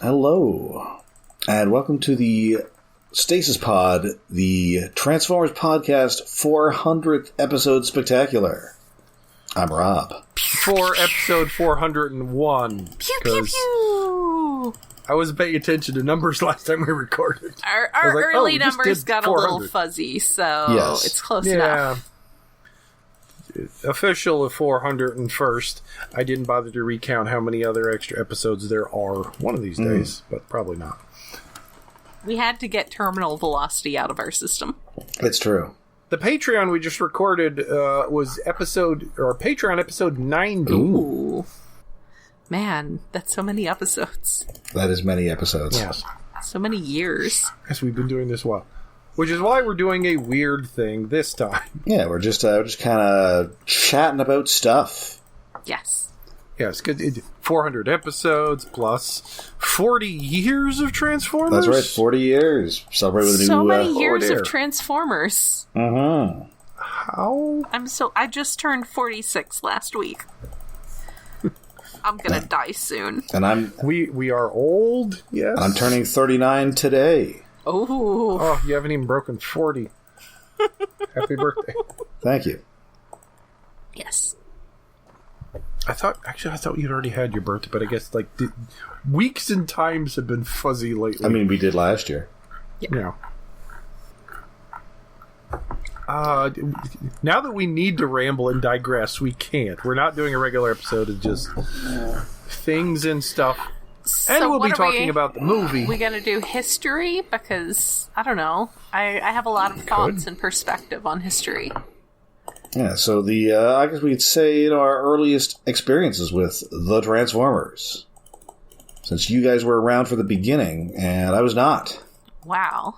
Hello, and welcome to the Stasis Pod, the Transformers Podcast 400th episode spectacular. I'm Rob. For episode 401. Pew, pew, pew! I wasn't paying attention to numbers last time we recorded. Our early numbers got a little fuzzy, so it's close enough. Official of 401st. I didn't bother to recount how many other extra episodes there are one of these days, but probably not. We had to get terminal velocity out of our system. It's true. The Patreon we just recorded was Patreon episode 90. Ooh. Man, that's so many episodes. That is many episodes. Yes. So many years. Yes, we've been doing this a while. Which is why we're doing a weird thing this time. Yeah, we're just kind of chatting about stuff. Yes. Yes, 400 episodes plus 40 years of Transformers. That's right, 40 years. Celebrate with a new so many years of Transformers. Uh-huh. How? I just turned 46 last week. I'm gonna die soon. And we are old, yes. I'm turning 39 today. Oh, you haven't even broken 40. Happy birthday. Thank you. Yes. I thought you'd already had your birthday, but I guess weeks and times have been fuzzy lately. I mean, we did last year. Yeah. Now that we need to ramble and digress, we can't. We're not doing a regular episode of just things and stuff. So and we'll be talking about the movie. We gonna do history? Because, I don't know. I have a lot of thoughts and perspective on history. Yeah, so I guess we'd say, our earliest experiences with the Transformers. Since you guys were around for the beginning, and I was not. Wow.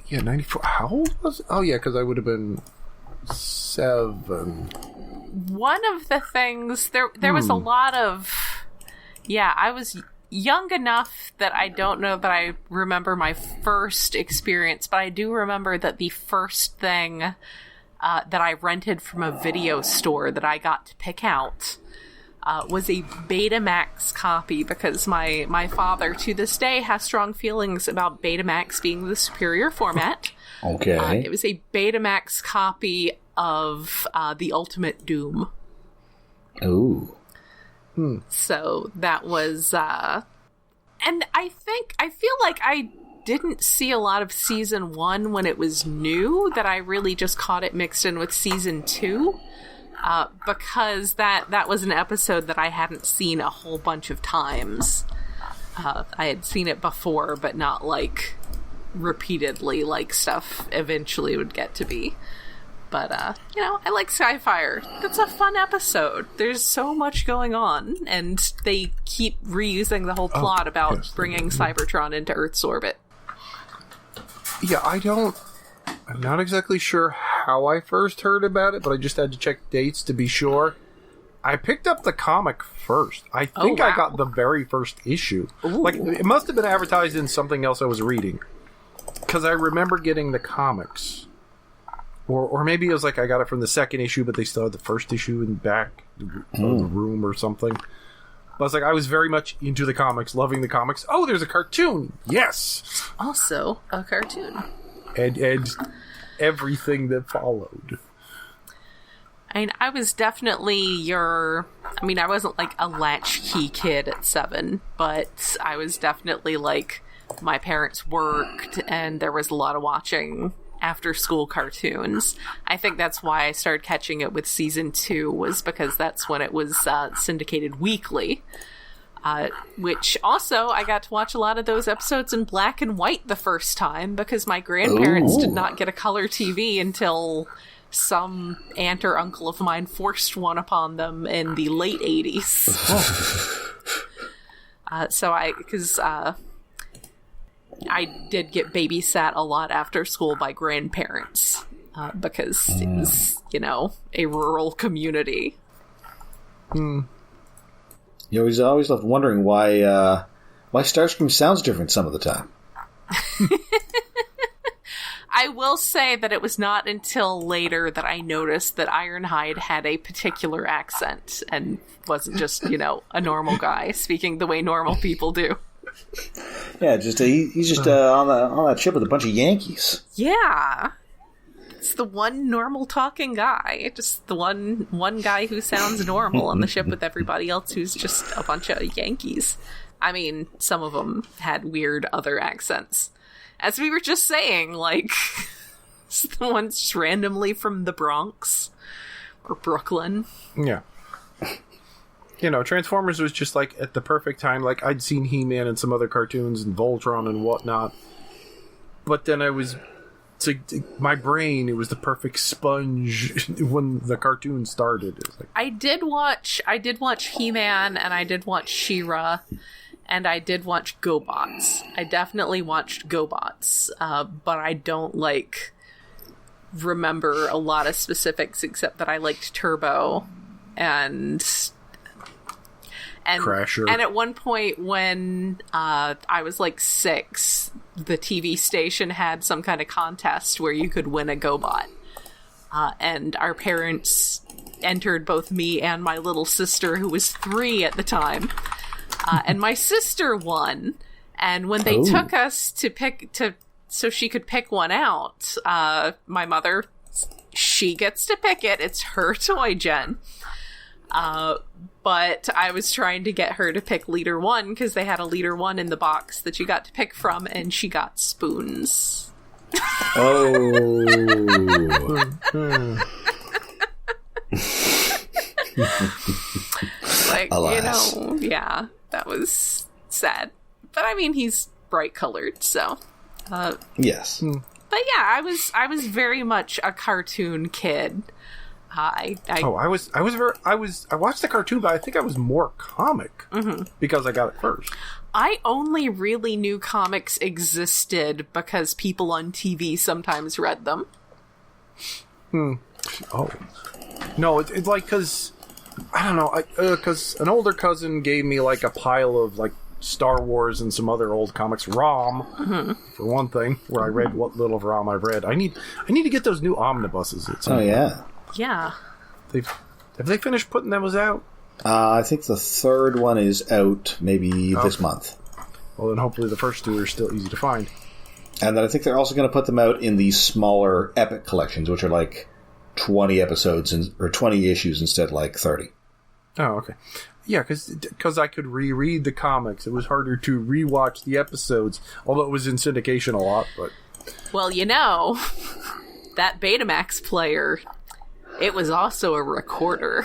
Yeah, 94. How old was it? Oh, yeah, because I would have been 7. One of the things, there was a lot of... Yeah, I was young enough that I don't know that I remember my first experience, but I do remember that the first thing that I rented from a video store that I got to pick out was a Betamax copy, because my father, to this day, has strong feelings about Betamax being the superior format. Okay. It was a Betamax copy of The Ultimate Doom. Ooh. So that was, and I feel like I didn't see a lot of season 1 when it was new, that I really just caught it mixed in with season 2, because that was an episode that I hadn't seen a whole bunch of times. I had seen it before, but not repeatedly like stuff eventually would get to be. But, I like Skyfire. It's a fun episode. There's so much going on, and they keep reusing the whole plot about bringing Cybertron into Earth's orbit. Yeah, I'm not exactly sure how I first heard about it, but I just had to check dates to be sure. I picked up the comic first. I think I got the very first issue. Ooh. It must have been advertised in something else I was reading, because I remember getting the comics. Or maybe it was I got it from the second issue, but they still had the first issue in back of the room or something. But I was very much into the comics, loving the comics. Oh, there's a cartoon! Yes! Also, a cartoon. And everything that followed. I was definitely I wasn't a latchkey kid at 7, but I was definitely my parents worked, and there was a lot of watching after school cartoons. I think that's why I started catching it with season 2, was because that's when it was syndicated weekly. Which also, I got to watch a lot of those episodes in black and white the first time, because my grandparents did not get a color TV until some aunt or uncle of mine forced one upon them in the late 80s. Because I did get babysat a lot after school by grandparents, because it was, a rural community. You always love wondering why Starscream sounds different some of the time. I will say that it was not until later that I noticed that Ironhide had a particular accent and wasn't just, a normal guy speaking the way normal people do. Yeah, he's just on that ship with a bunch of Yankees. Yeah. It's the one normal talking guy. Just the one guy who sounds normal on the ship with everybody else who's just a bunch of Yankees. I mean, some of them had weird other accents. As we were just saying, like, the ones just randomly from the Bronx or Brooklyn. Yeah. Transformers was just, like, at the perfect time. Like, I'd seen He-Man and some other cartoons and Voltron and whatnot. But then my brain, it was the perfect sponge when the cartoon started. It was like, I did watch He-Man, and I did watch She-Ra, and I did watch GoBots. I definitely watched GoBots, but I don't, remember a lot of specifics except that I liked Turbo and Crasher. And at one point when I was 6, the TV station had some kind of contest where you could win a GoBot. And our parents entered both me and my little sister, who was 3 at the time. And my sister won. And when they took us so she could pick one out, my mother, she gets to pick it. It's her toy, Jen. But I was trying to get her to pick Leader 1 because they had a Leader 1 in the box that you got to pick from, and she got spoons. Oh. Alas. Yeah, that was sad. But I mean, he's bright colored, so. Yes. But yeah, I was very much a cartoon kid. I watched the cartoon, but I think I was more comic because I got it first. I only really knew comics existed because people on TV sometimes read them. Oh. No, it's like, because, I don't know, because an older cousin gave me, a pile of, Star Wars and some other old comics, ROM, for one thing, where I read what little of ROM I've read. I need to get those new omnibuses. Yeah. Yeah. Have they finished putting those out? I think the third one is out maybe this month. Well, then hopefully the first 2 are still easy to find. And then I think they're also going to put them out in these smaller epic collections, which are 20 episodes or 20 issues instead of 30. Oh, okay. Yeah, because I could reread the comics. It was harder to rewatch the episodes, although it was in syndication a lot. But well, that Betamax player, it was also a recorder.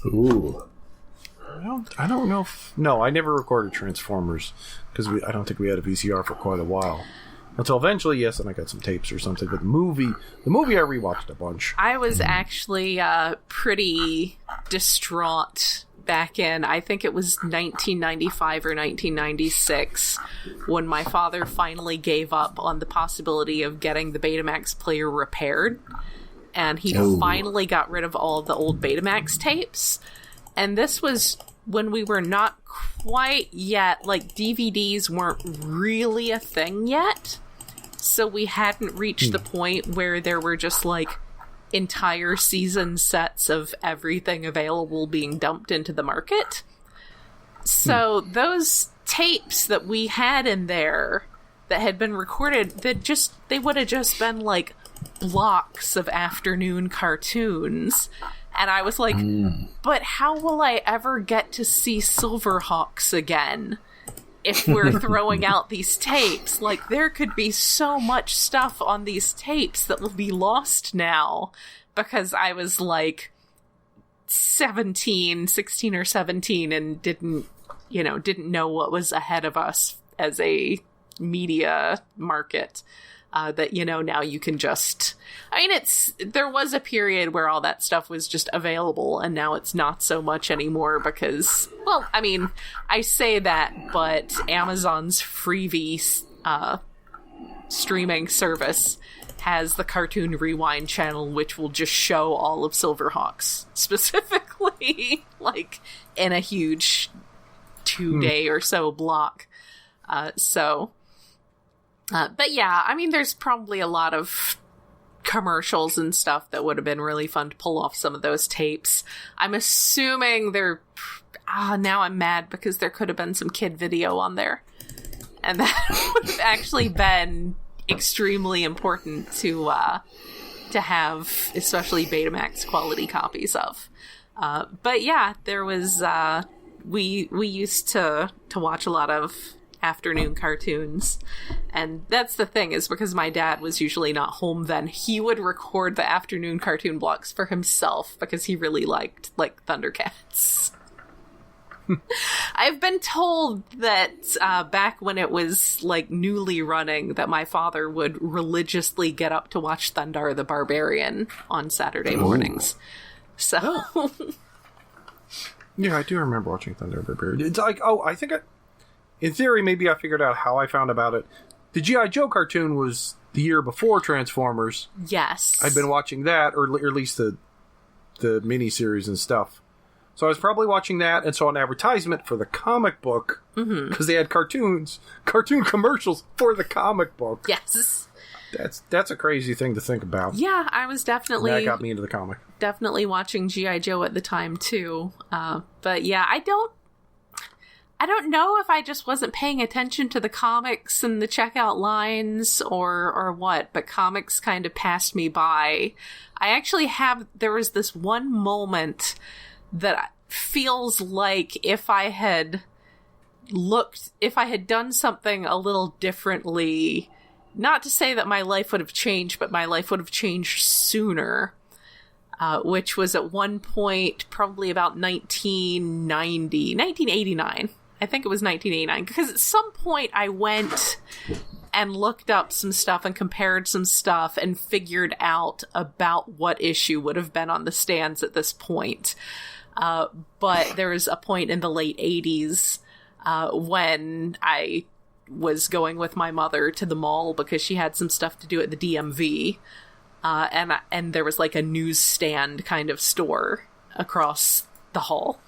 Ooh. I don't know. No, I never recorded Transformers because I don't think we had a VCR for quite a while. Until eventually, yes, and I got some tapes or something. But the movie I rewatched a bunch. I was actually pretty distraught back in, I think it was 1995 or 1996, when my father finally gave up on the possibility of getting the Betamax player repaired. And he finally got rid of all the old Betamax tapes. And this was when we were not quite yet, DVDs weren't really a thing yet. So we hadn't reached the point where there were just, entire season sets of everything available being dumped into the market. So those tapes that we had in there that had been recorded, they would have just been, blocks of afternoon cartoons. And I was like, but how will I ever get to see Silverhawks again if we're throwing out these tapes? There could be so much stuff on these tapes that will be lost now, because I was 16 or 17 and didn't know what was ahead of us as a media market. That, now you can just... there was a period where all that stuff was just available, and now it's not so much anymore because, I say that, but Amazon's Freevee streaming service has the Cartoon Rewind channel, which will just show all of Silverhawks, specifically, in a huge 2-day or so block. But yeah, there's probably a lot of commercials and stuff that would have been really fun to pull off some of those tapes. I'm assuming they're... now I'm mad because there could have been some kid video on there. And that would have actually been extremely important to have, especially Betamax quality copies of. But yeah, there was... we used to watch a lot of afternoon cartoons, and that's the thing, is because my dad was usually not home then, he would record the afternoon cartoon blocks for himself because he really liked Thundercats. I've been told that back when it was newly running, that my father would religiously get up to watch Thundar the Barbarian on Saturday mornings. So yeah, I do remember watching Thundar the Barbarian. It's I think in theory, maybe I figured out how I found about it. The G.I. Joe cartoon was the year before Transformers. Yes. I'd been watching that, or at least the miniseries and stuff. So I was probably watching that and saw an advertisement for the comic book, because they had cartoon commercials for the comic book. Yes. That's a crazy thing to think about. Yeah, I was definitely... That got me into the comic. Definitely watching G.I. Joe at the time, too. But yeah, I don't know if I just wasn't paying attention to the comics and the checkout lines or what, but comics kind of passed me by. There was this one moment that feels like if I had done something a little differently, not to say that my life would have changed, but my life would have changed sooner, which was at one point, probably about 1989. I think it was 1989, because at some point I went and looked up some stuff and compared some stuff and figured out about what issue would have been on the stands at this point. But there was a point in the late 80s when I was going with my mother to the mall because she had some stuff to do at the DMV. And there was a newsstand kind of store across the hall.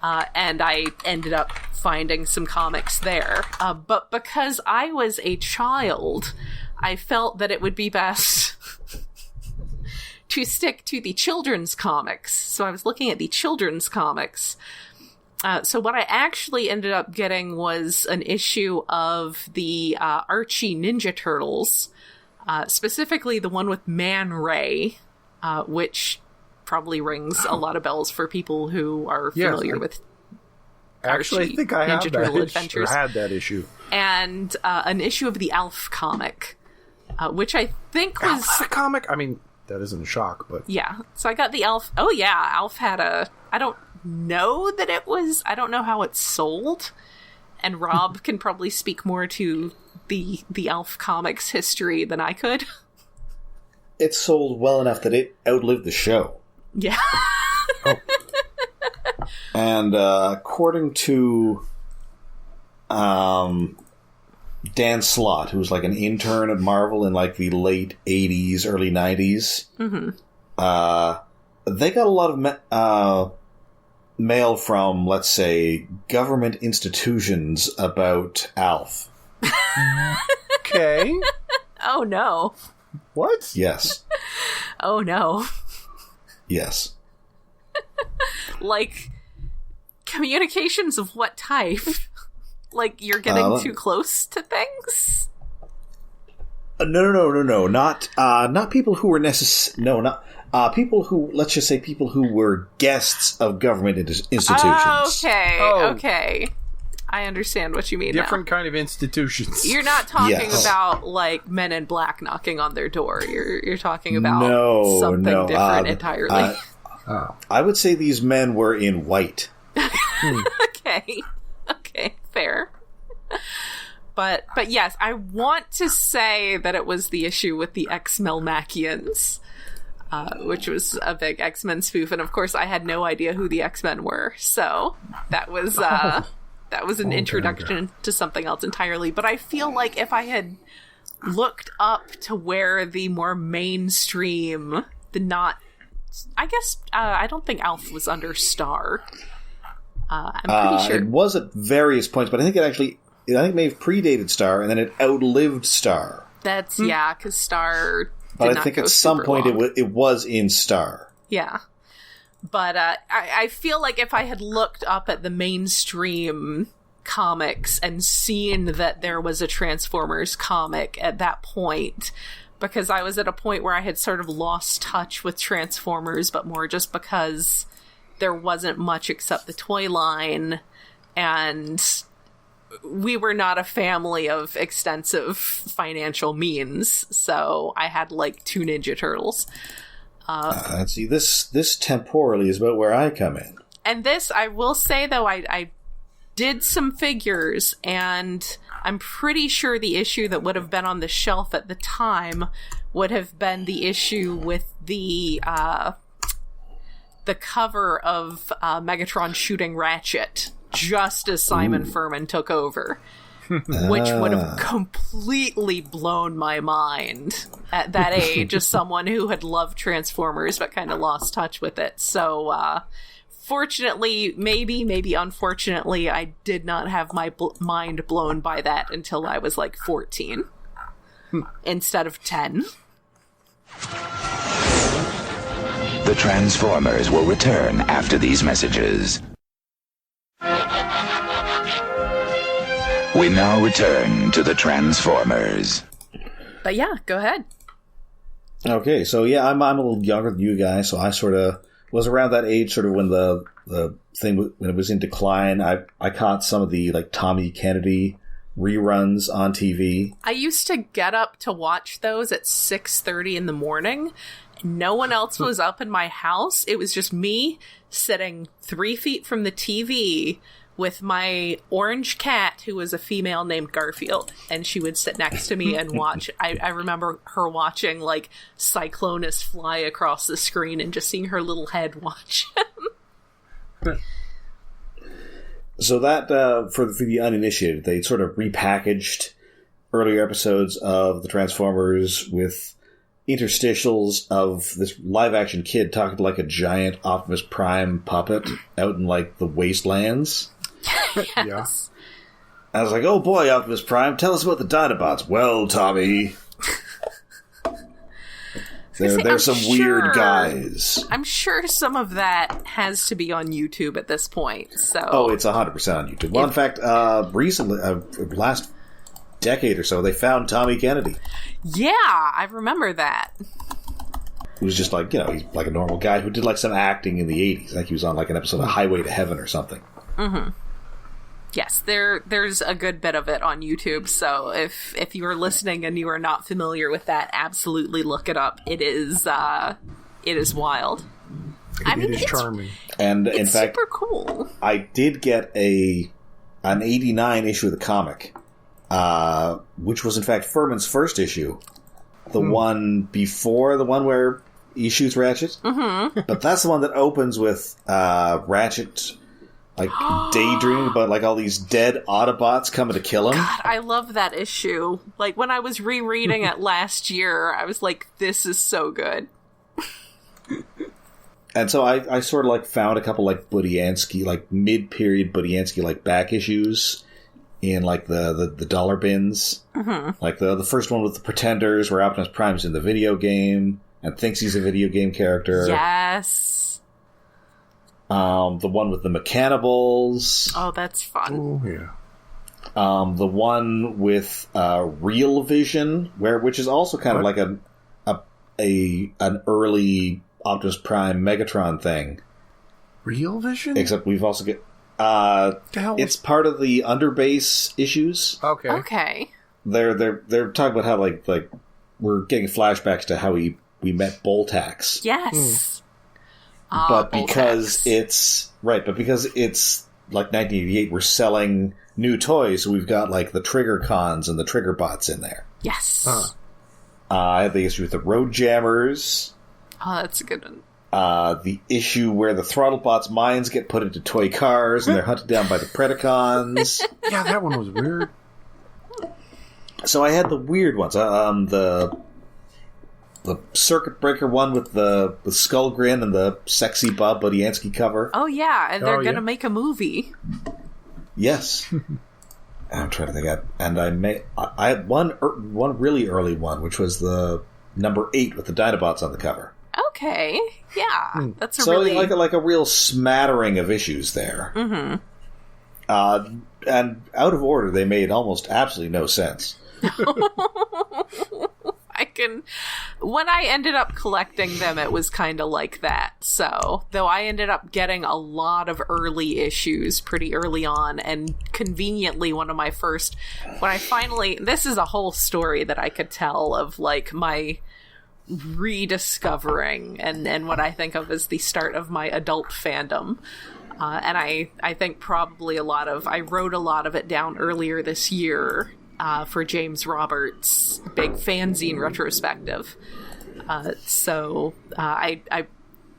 And I ended up finding some comics there. But because I was a child, I felt that it would be best to stick to the children's comics. So I was looking at the children's comics. So what I actually ended up getting was an issue of the Archie Ninja Turtles, specifically the one with Man Ray, which probably rings a lot of bells for people who are familiar with Actually, Archie I think I Ninja Turtle Adventures. had that issue. And an issue of the Alf comic, which I think was... Alf comic? I mean, that isn't a shock, but... Yeah, so I got the Alf... Oh yeah, Alf had a... I don't know that it was... I don't know how it's sold, and Rob can probably speak more to the Alf comics history than I could. It sold well enough that it outlived the show. Yeah. And according to Dan Slott, who was an intern at Marvel in the late 80s, early 90s, they got a lot of mail from, let's say, government institutions about Alf. Okay. Oh no. What? Yes. Oh no. Yes. Communications of what type? You're getting too close to things? No. Not people who were people who, let's just say, people who were guests of government institutions. Okay. I understand what you mean. Different kind of institutions. You're not talking about Men in Black knocking on their door. You're talking about something different entirely. I would say these men were in white. Okay, fair. But yes, I want to say that it was the issue with the X-Melmachians, which was a big X-Men spoof, and of course I had no idea who the X-Men were, so that was an introduction to something else entirely. But I feel like if I had looked up to where the more mainstream, I don't think Alf was under Star. I'm pretty sure it was at various points, but I think it may have predated Star, and then it outlived Star. That's because Star But I think at some point it was in Star. Yeah. But I feel like if I had looked up at the mainstream comics and seen that there was a Transformers comic at that point, because I was at a point where I had sort of lost touch with Transformers, but more just because there wasn't much except the toy line, and we were not a family of extensive financial means, so I had like 2 Ninja Turtles. See, this temporally is about where I come in. And this, I will say, though, I did some figures, and I'm pretty sure the issue that would have been on the shelf at the time would have been the issue with the cover of Megatron shooting Ratchet, just as Simon Furman took over. Which would have completely blown my mind at that age as someone who had loved Transformers but kind of lost touch with it. So, fortunately, maybe unfortunately, I did not have my mind blown by that until I was like 14 instead of 10. The Transformers will return after these messages. We now return to the Transformers. But yeah, go ahead. Okay, so yeah, I'm a little younger than you guys, so I sort of was around that age, sort of when the thing, when it was in decline. I caught some of the like Tommy Kennedy reruns on TV. I used to get up to watch those at 6:30 in the morning. No one else was up in my house. It was just me sitting 3 feet from the TV with my orange cat, who was a female named Garfield, and she would sit next to me and watch. I remember her watching, like, Cyclonus fly across the screen and just seeing her little head watch him. So that, for the uninitiated, they sort of repackaged earlier episodes of the Transformers with interstitials of this live-action kid talking to, like, a giant Optimus Prime puppet out in, like, the wastelands. Yes. I was like, oh boy, Optimus Prime, tell us about the Dinobots. Well, Tommy, they're some weird guys. I'm sure some of that has to be on YouTube at this point. So, oh, it's 100% on YouTube. Well, in fact, recently, last decade or so, they found Tommy Kennedy. Yeah, I remember that. He was just like, you know, he's like a normal guy who did like some acting in the 80s. I think he was on like an episode of Highway to Heaven or something. Mm-hmm. Yes, there's a good bit of it on YouTube, so if you are listening and you are not familiar with that, absolutely look it up. It is wild. It is charming. And it's in fact, super cool. I did get an 89 issue of the comic, which was in fact Furman's first issue. The one before the one where he shoots Ratchet. Mm-hmm. But that's the one that opens with Ratchet like daydreaming about like all these dead Autobots coming to kill him. God, I love that issue. Like when I was rereading it last year, I was like, this is so good. And so I sort of like found a couple like Budiansky, like mid-period Budiansky like back issues in like the dollar bins. Mm-hmm. Like the first one with the Pretenders where Optimus Prime's in the video game and thinks he's a video game character. Yes. The one with the Mechanibals. Oh, that's fun. Oh, yeah. The one with Real Vision, which is also kind of like an early Optimus Prime Megatron thing. Real Vision? Except we've also got it's part of the Underbase issues. Okay. They're talking about how like we're getting flashbacks to how we met Boltax. Yes. But because it's like 1988, we're selling new toys, so we've got like the Trigger Cons and the Trigger Bots in there. Yes. I have the issue with the Road Jammers. Oh, that's a good one. The issue where the Throttlebots' minds get put into toy cars and they're hunted down by the Predacons. Yeah, that one was weird. So I had the weird ones. The Circuit Breaker one with the Skull Grin and the sexy Bob Budiansky cover. Oh yeah, and they're gonna make a movie. Yes. I'm trying to think. I had one really early one, which was the number 8 with the Dinobots on the cover. Okay, yeah, that's a so really... like a real smattering of issues there. Mm-hmm. And out of order, they made almost absolutely no sense. When I ended up collecting them, it was kind of like that. So, though I ended up getting a lot of early issues pretty early on, and conveniently one of my first, when I finally, this is a whole story that I could tell of like my rediscovering and what I think of as the start of my adult fandom. And I think probably I wrote a lot of it down earlier this year for James Roberts' big fanzine retrospective. So I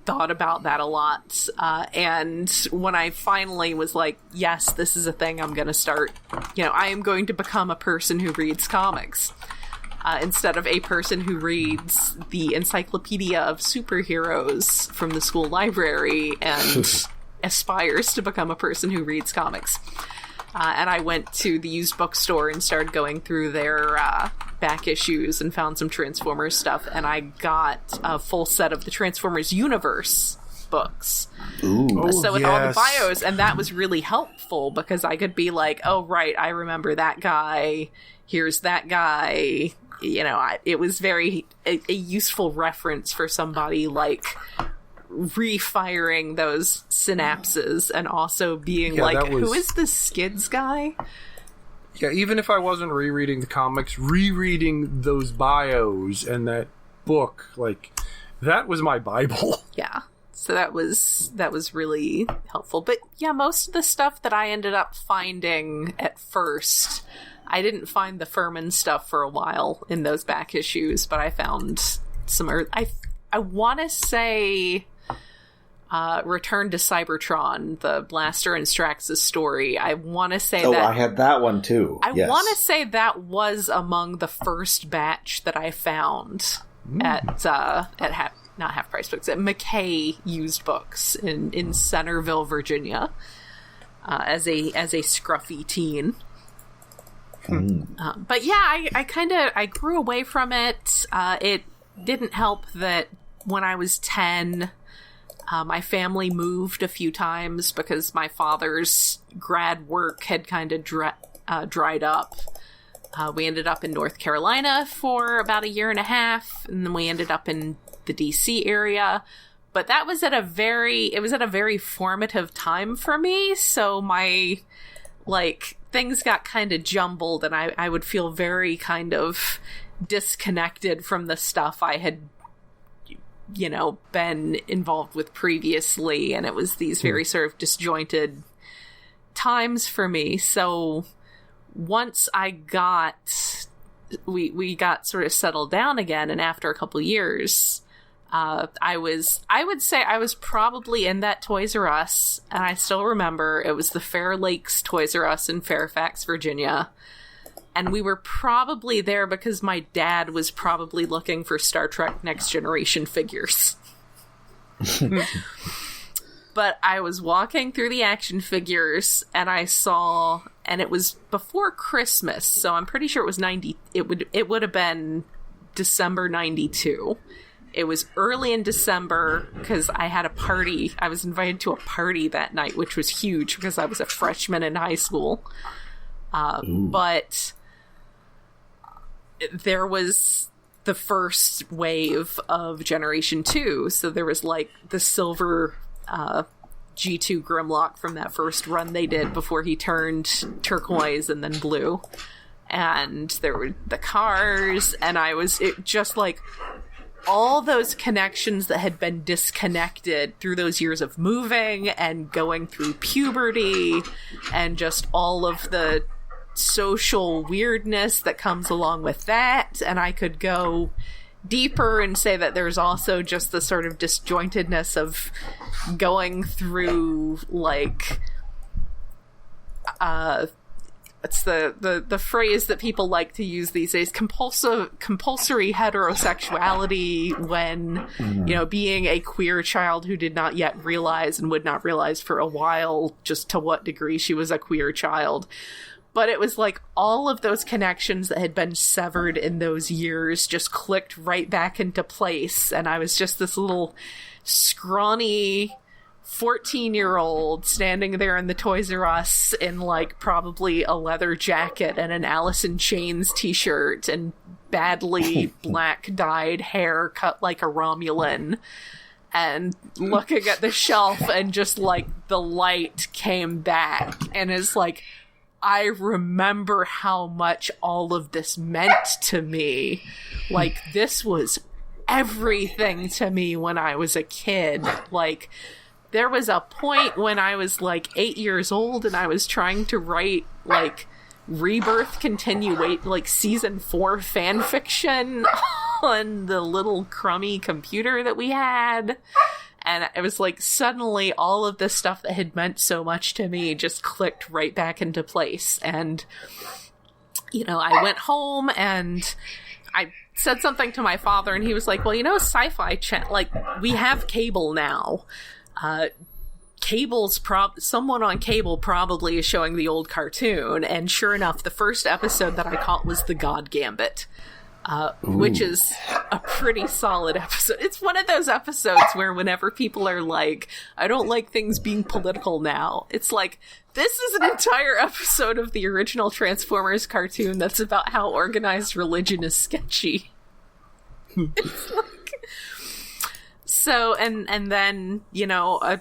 thought about that a lot. And when I finally was like, yes, this is a thing I'm going to start, I am going to become a person who reads comics. Instead of a person who reads the Encyclopedia of Superheroes from the school library and aspires to become a person who reads comics. And I went to the used bookstore and started going through their back issues and found some Transformers stuff, and I got a full set of the Transformers Universe books. Ooh. So with all the bios, and that was really helpful because I could be like, oh, right, I remember that guy, here's that guy. It was very a useful reference for somebody like refiring those synapses and also being who is this Skids guy? Yeah, even if I wasn't rereading the comics, rereading those bios and that book, that was my Bible. Yeah. So that was really helpful. But yeah, most of the stuff that I ended up finding at first, I didn't find the Furman stuff for a while in those back issues, but I found some I want to say Return to Cybertron, the Blaster and Strax's story. I want to say I had that one too. I want to say that was among the first batch that I found at not Half Price Books, at McKay Used Books in Centerville, Virginia, as a scruffy teen. But yeah, I grew away from it. It didn't help that when I was 10, my family moved a few times because my father's grad work had kind of dried up. We ended up in North Carolina for about a year and a half, and then we ended up in the DC area. But that was at a very formative time for me, so my things got kind of jumbled, and I would feel very kind of disconnected from the stuff I had been involved with previously, and it was these very sort of disjointed times for me. So once we got sort of settled down again, and after a couple years, I would say I was probably in that Toys R Us, and I still remember it was the Fair Lakes Toys R Us in Fairfax, Virginia. And we were probably there because my dad was probably looking for Star Trek Next Generation figures. But I was walking through the action figures, and I saw, and it was before Christmas, so I'm pretty sure it was it would have been December 92. It was early in December because I had a party. I was invited to a party that night, which was huge because I was a freshman in high school. But there was the first wave of Generation 2, so there was the silver G2 Grimlock from that first run they did before he turned turquoise and then blue. And there were the cars, and all those connections that had been disconnected through those years of moving and going through puberty and just all of the social weirdness that comes along with that. And I could go deeper and say that there's also just the sort of disjointedness of going through it's the phrase that people like to use these days, compulsory heterosexuality, when being a queer child who did not yet realize and would not realize for a while just to what degree she was a quear child. But it was like all of those connections that had been severed in those years just clicked right back into place. And I was just this little scrawny 14-year-old standing there in the Toys R Us in like probably a leather jacket and an Alice in Chains t-shirt and badly black dyed hair cut like a Romulan, and looking at the shelf, and just like the light came back, and it's like, I remember how much all of this meant to me. Like, this was everything to me when I was a kid. Like, there was a point when I was like 8 years old and I was trying to write like Rebirth like season 4 fan fiction on the little crummy computer that we had. And it was like suddenly all of this stuff that had meant so much to me just clicked right back into place. And, you know, I went home and I said something to my father, and he was like, well, you know, Sci-Fi Channel, like, we have cable now. Someone on cable probably is showing the old cartoon. And sure enough, the first episode that I caught was The God Gambit. Which is a pretty solid episode. It's one of those episodes where whenever people are like, I don't like things being political now, it's like, this is an entire episode of the original Transformers cartoon that's about how organized religion is sketchy. It's like... So, and then, you know,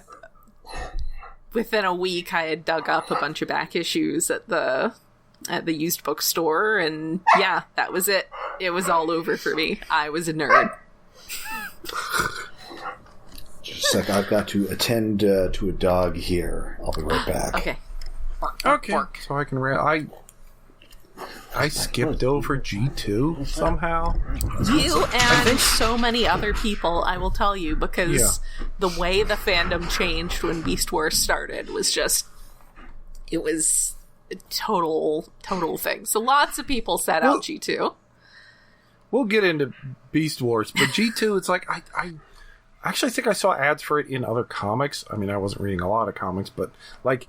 within a week I had dug up a bunch of back issues at the used bookstore, and yeah, that was it. It was all over for me. I was a nerd. Just a sec, I've got to attend to a dog here. I'll be right back. Okay. Bark, Okay. bark. So I can I skipped over G2 somehow. You and so many other people, I will tell you, because the way the fandom changed when Beast Wars started was just, it was a total thing. So lots of people set out G2. We'll get into Beast Wars, but G2, it's like, I actually think I saw ads for it in other comics. I mean, I wasn't reading a lot of comics, but like,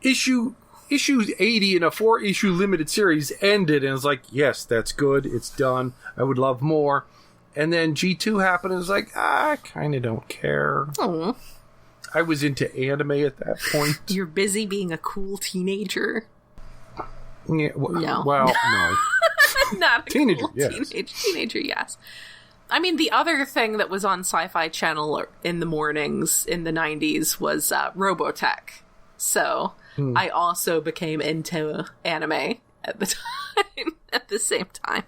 issue 80 in a 4-issue limited series ended, and it's like, yes, that's good, it's done, I would love more. And then G2 happened, and it's like, I kind of don't care. Aww. I was into anime at that point. You're busy being a cool teenager. Yeah, No. Well, no. Not a Teenager, cool yes. teenager, yes. I mean, the other thing that was on Sci-Fi Channel in the mornings in the 90s was Robotech. So I also became into anime at the time, at the same time.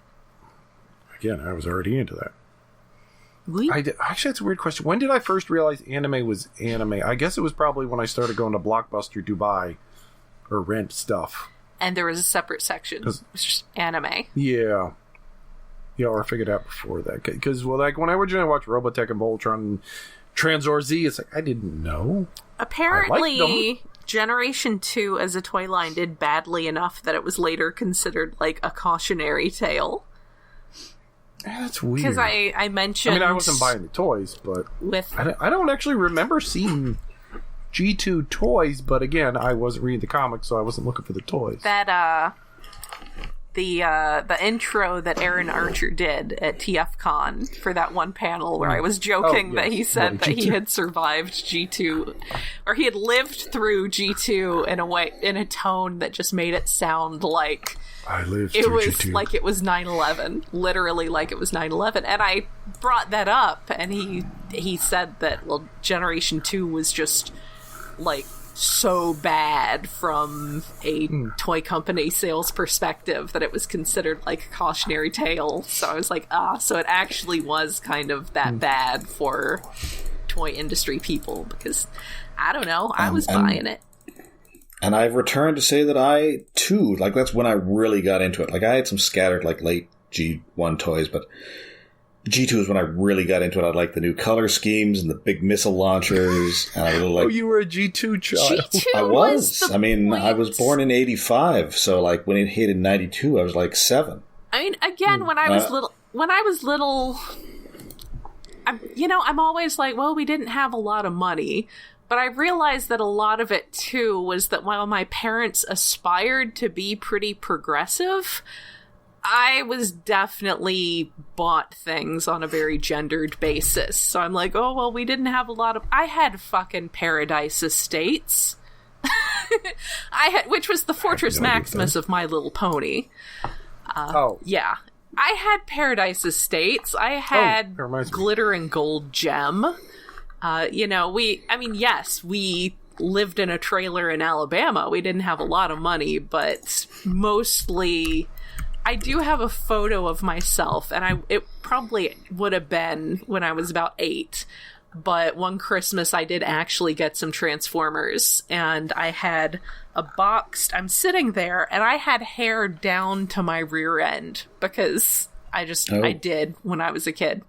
Again, I was already into that. Oui. Actually, that's a weird question. When did I first realize anime was anime? I guess it was probably when I started going to Blockbuster to buy or rent stuff. And there was a separate section. It was just anime. Yeah. Yeah, or I figured out before that. Because, well, like, when I originally watched Robotech and Voltron and Transor Z, it's like, I didn't know. Apparently, Generation 2 as a toy line did badly enough that it was later considered, like, a cautionary tale. Yeah, that's weird. Because I mentioned... I mean, I wasn't buying the toys, but... I don't actually remember seeing G2 toys, but again, I wasn't reading the comics, so I wasn't looking for the toys. That, the intro that Aaron Archer did at TFCon for that one panel where I was joking that he said that he had survived G2, or he had lived through G2 in a tone that just made it sound like I lived it through was G2. like it was 9/11, literally like it was 9/11. And I brought that up, and he said that, well, Generation 2 was just like so bad from a toy company sales perspective that it was considered like a cautionary tale. So I was like, so it actually was kind of that bad for toy industry people, because I don't know, I was buying it. And I've returned to say that I, too, like, that's when I really got into it. Like, I had some scattered, like, late G1 toys, but G2 is when I really got into it. I liked the new color schemes and the big missile launchers. And I really liked... Oh, you were a G2 child. G2 I was. I mean, I was born in 85, so, like, when it hit in 92, I was, like, 7. I mean, again, when I was little, I'm always like, well, we didn't have a lot of money. But I realized that a lot of it, too, was that while my parents aspired to be pretty progressive, I was definitely bought things on a very gendered basis. So I'm like, oh, well, we didn't have a lot of... I had fucking Paradise Estates. Which was the Fortress Maximus of My Little Pony. Yeah. I had Paradise Estates. I had Glitter and Gold Gem. Yes, we lived in a trailer in Alabama. We didn't have a lot of money, but mostly... I do have a photo of myself, and it probably would have been when I was about 8. But one Christmas I did actually get some Transformers, and I had I'm sitting there, and I had hair down to my rear end, because I did when I was a kid.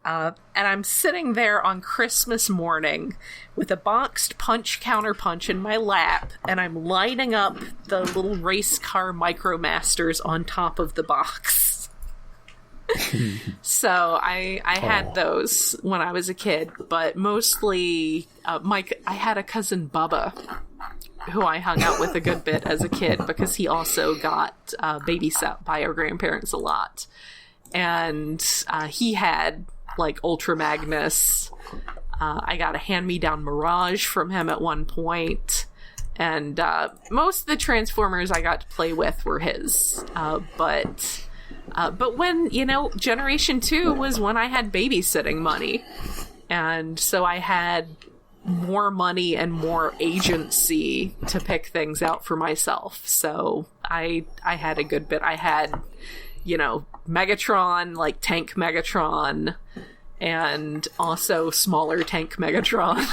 And I'm sitting there on Christmas morning with a boxed punch counterpunch in my lap, and I'm lining up the little race car Micromasters on top of the box. So I had those when I was a kid, but mostly I had a cousin Bubba who I hung out with a good bit as a kid, because he also got babysat by our grandparents a lot. And he had like Ultra Magnus. I got a hand-me-down Mirage from him at one point. And most of the Transformers I got to play with were his. But when, Generation 2 was when I had babysitting money. And so I had more money and more agency to pick things out for myself. So I had a good bit. I had, Megatron, like Tank Megatron, and also smaller Tank Megatron.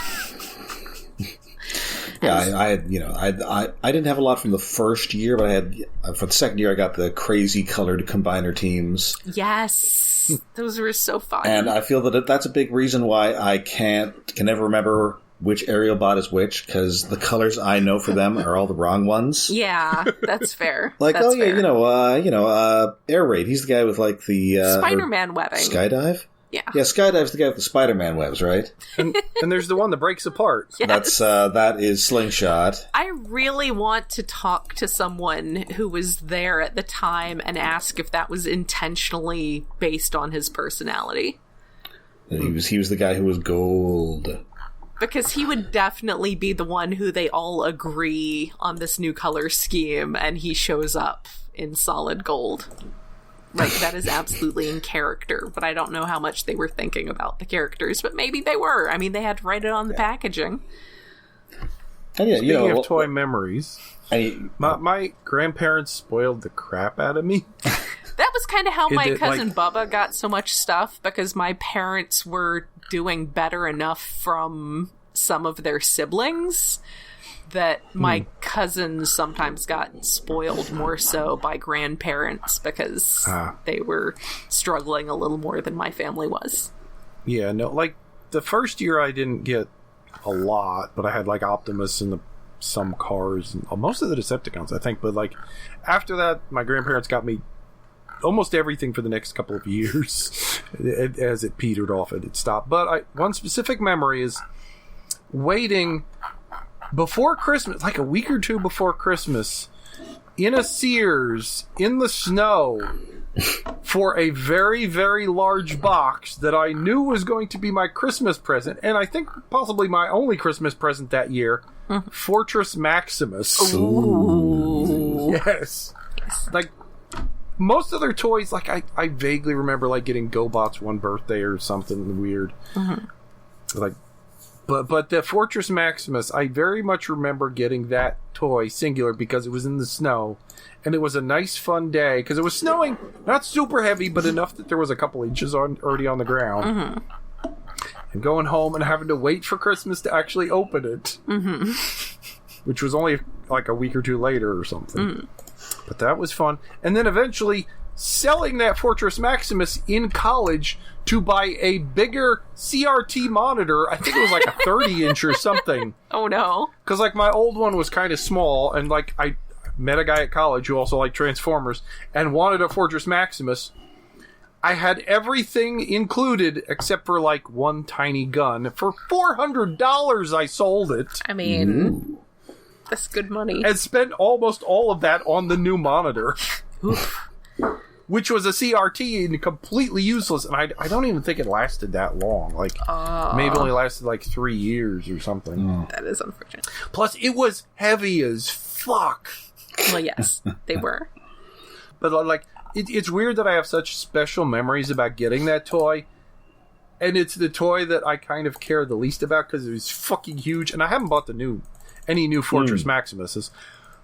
Yeah, I didn't have a lot from the first year, but I had for the second year I got the crazy colored combiner teams. Yes, those were so fun. And I feel that that's a big reason why I can never remember which aerial bot is which, because the colors I know for them are all the wrong ones. Yeah, that's fair. Like, that's fair. Air Raid. He's the guy with like the Spider-Man webbing. Skydive. Yeah, Skydive's the guy with the Spider-Man webs, right? and there's the one that breaks apart. Yes. That is Slingshot. I really want to talk to someone who was there at the time and ask if that was intentionally based on his personality. He was the guy who was gold. Because he would definitely be the one who they all agree on this new color scheme, and he shows up in solid gold. Like, that is absolutely in character, but I don't know how much they were thinking about the characters, but maybe they were. I mean, they had to write it on the packaging. And Speaking of toy memories, my grandparents spoiled the crap out of me. That was kind of how my cousin Bubba got so much stuff, because my parents were doing better enough from some of their siblings that my cousins sometimes got spoiled more so by grandparents, because they were struggling a little more than my family was. Yeah, no, like the first year I didn't get a lot, but I had like Optimus and some cars, and most of the Decepticons, I think. But like after that, my grandparents got me almost everything for the next couple of years. As it petered off, it stopped. But one specific memory is waiting before Christmas, like a week or two before Christmas, in a Sears in the snow for a very, very large box that I knew was going to be my Christmas present, and I think possibly my only Christmas present that year, Fortress Maximus. Ooh. Yes. Like, most of their toys, like, I vaguely remember, like, getting GoBots one birthday or something weird. Like, but the Fortress Maximus, I very much remember getting that toy, singular, because it was in the snow, and it was a nice, fun day, because it was snowing, not super heavy, but enough that there was a couple inches already on the ground. And going home and having to wait for Christmas to actually open it. Which was only, like, a week or two later or something. But that was fun. And then eventually selling that Fortress Maximus in college to buy a bigger CRT monitor. I think it was like a 30-inch or something. Oh, no. Because, like, my old one was kind of small, and, like, I met a guy at college who also liked Transformers and wanted a Fortress Maximus. I had everything included except for like one tiny gun. For $400, I sold it. I mean, that's good money. And spent almost all of that on the new monitor. Which was a CRT and completely useless. And I don't even think it lasted that long. Like, maybe only lasted like 3 years or something. That is unfortunate. Plus, it was heavy as fuck. Well, yes, they were. But like, it's weird that I have such special memories about getting that toy. And it's the toy that I kind of care the least about because it was fucking huge. And I haven't bought any new Fortress Maximuses.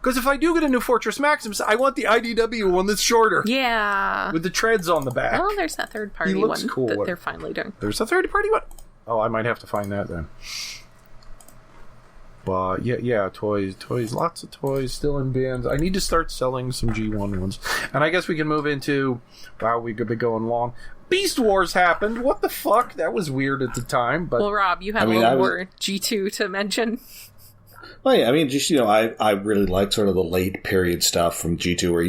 Because if I do get a new Fortress Maximus, I want the IDW one that's shorter. Yeah. With the treads on the back. Well, there's that third-party one cool. that they're finally doing. There's a third-party one? Oh, I might have to find that then. But, yeah, toys. Lots of toys still in bins. I need to start selling some G1 ones. And I guess we can move into... Wow, we could be going long. Beast Wars happened. What the fuck? That was weird at the time. But well, Rob, you had a little more G2 to mention. Well, yeah, I mean, just, I really liked sort of the late period stuff from G2 where,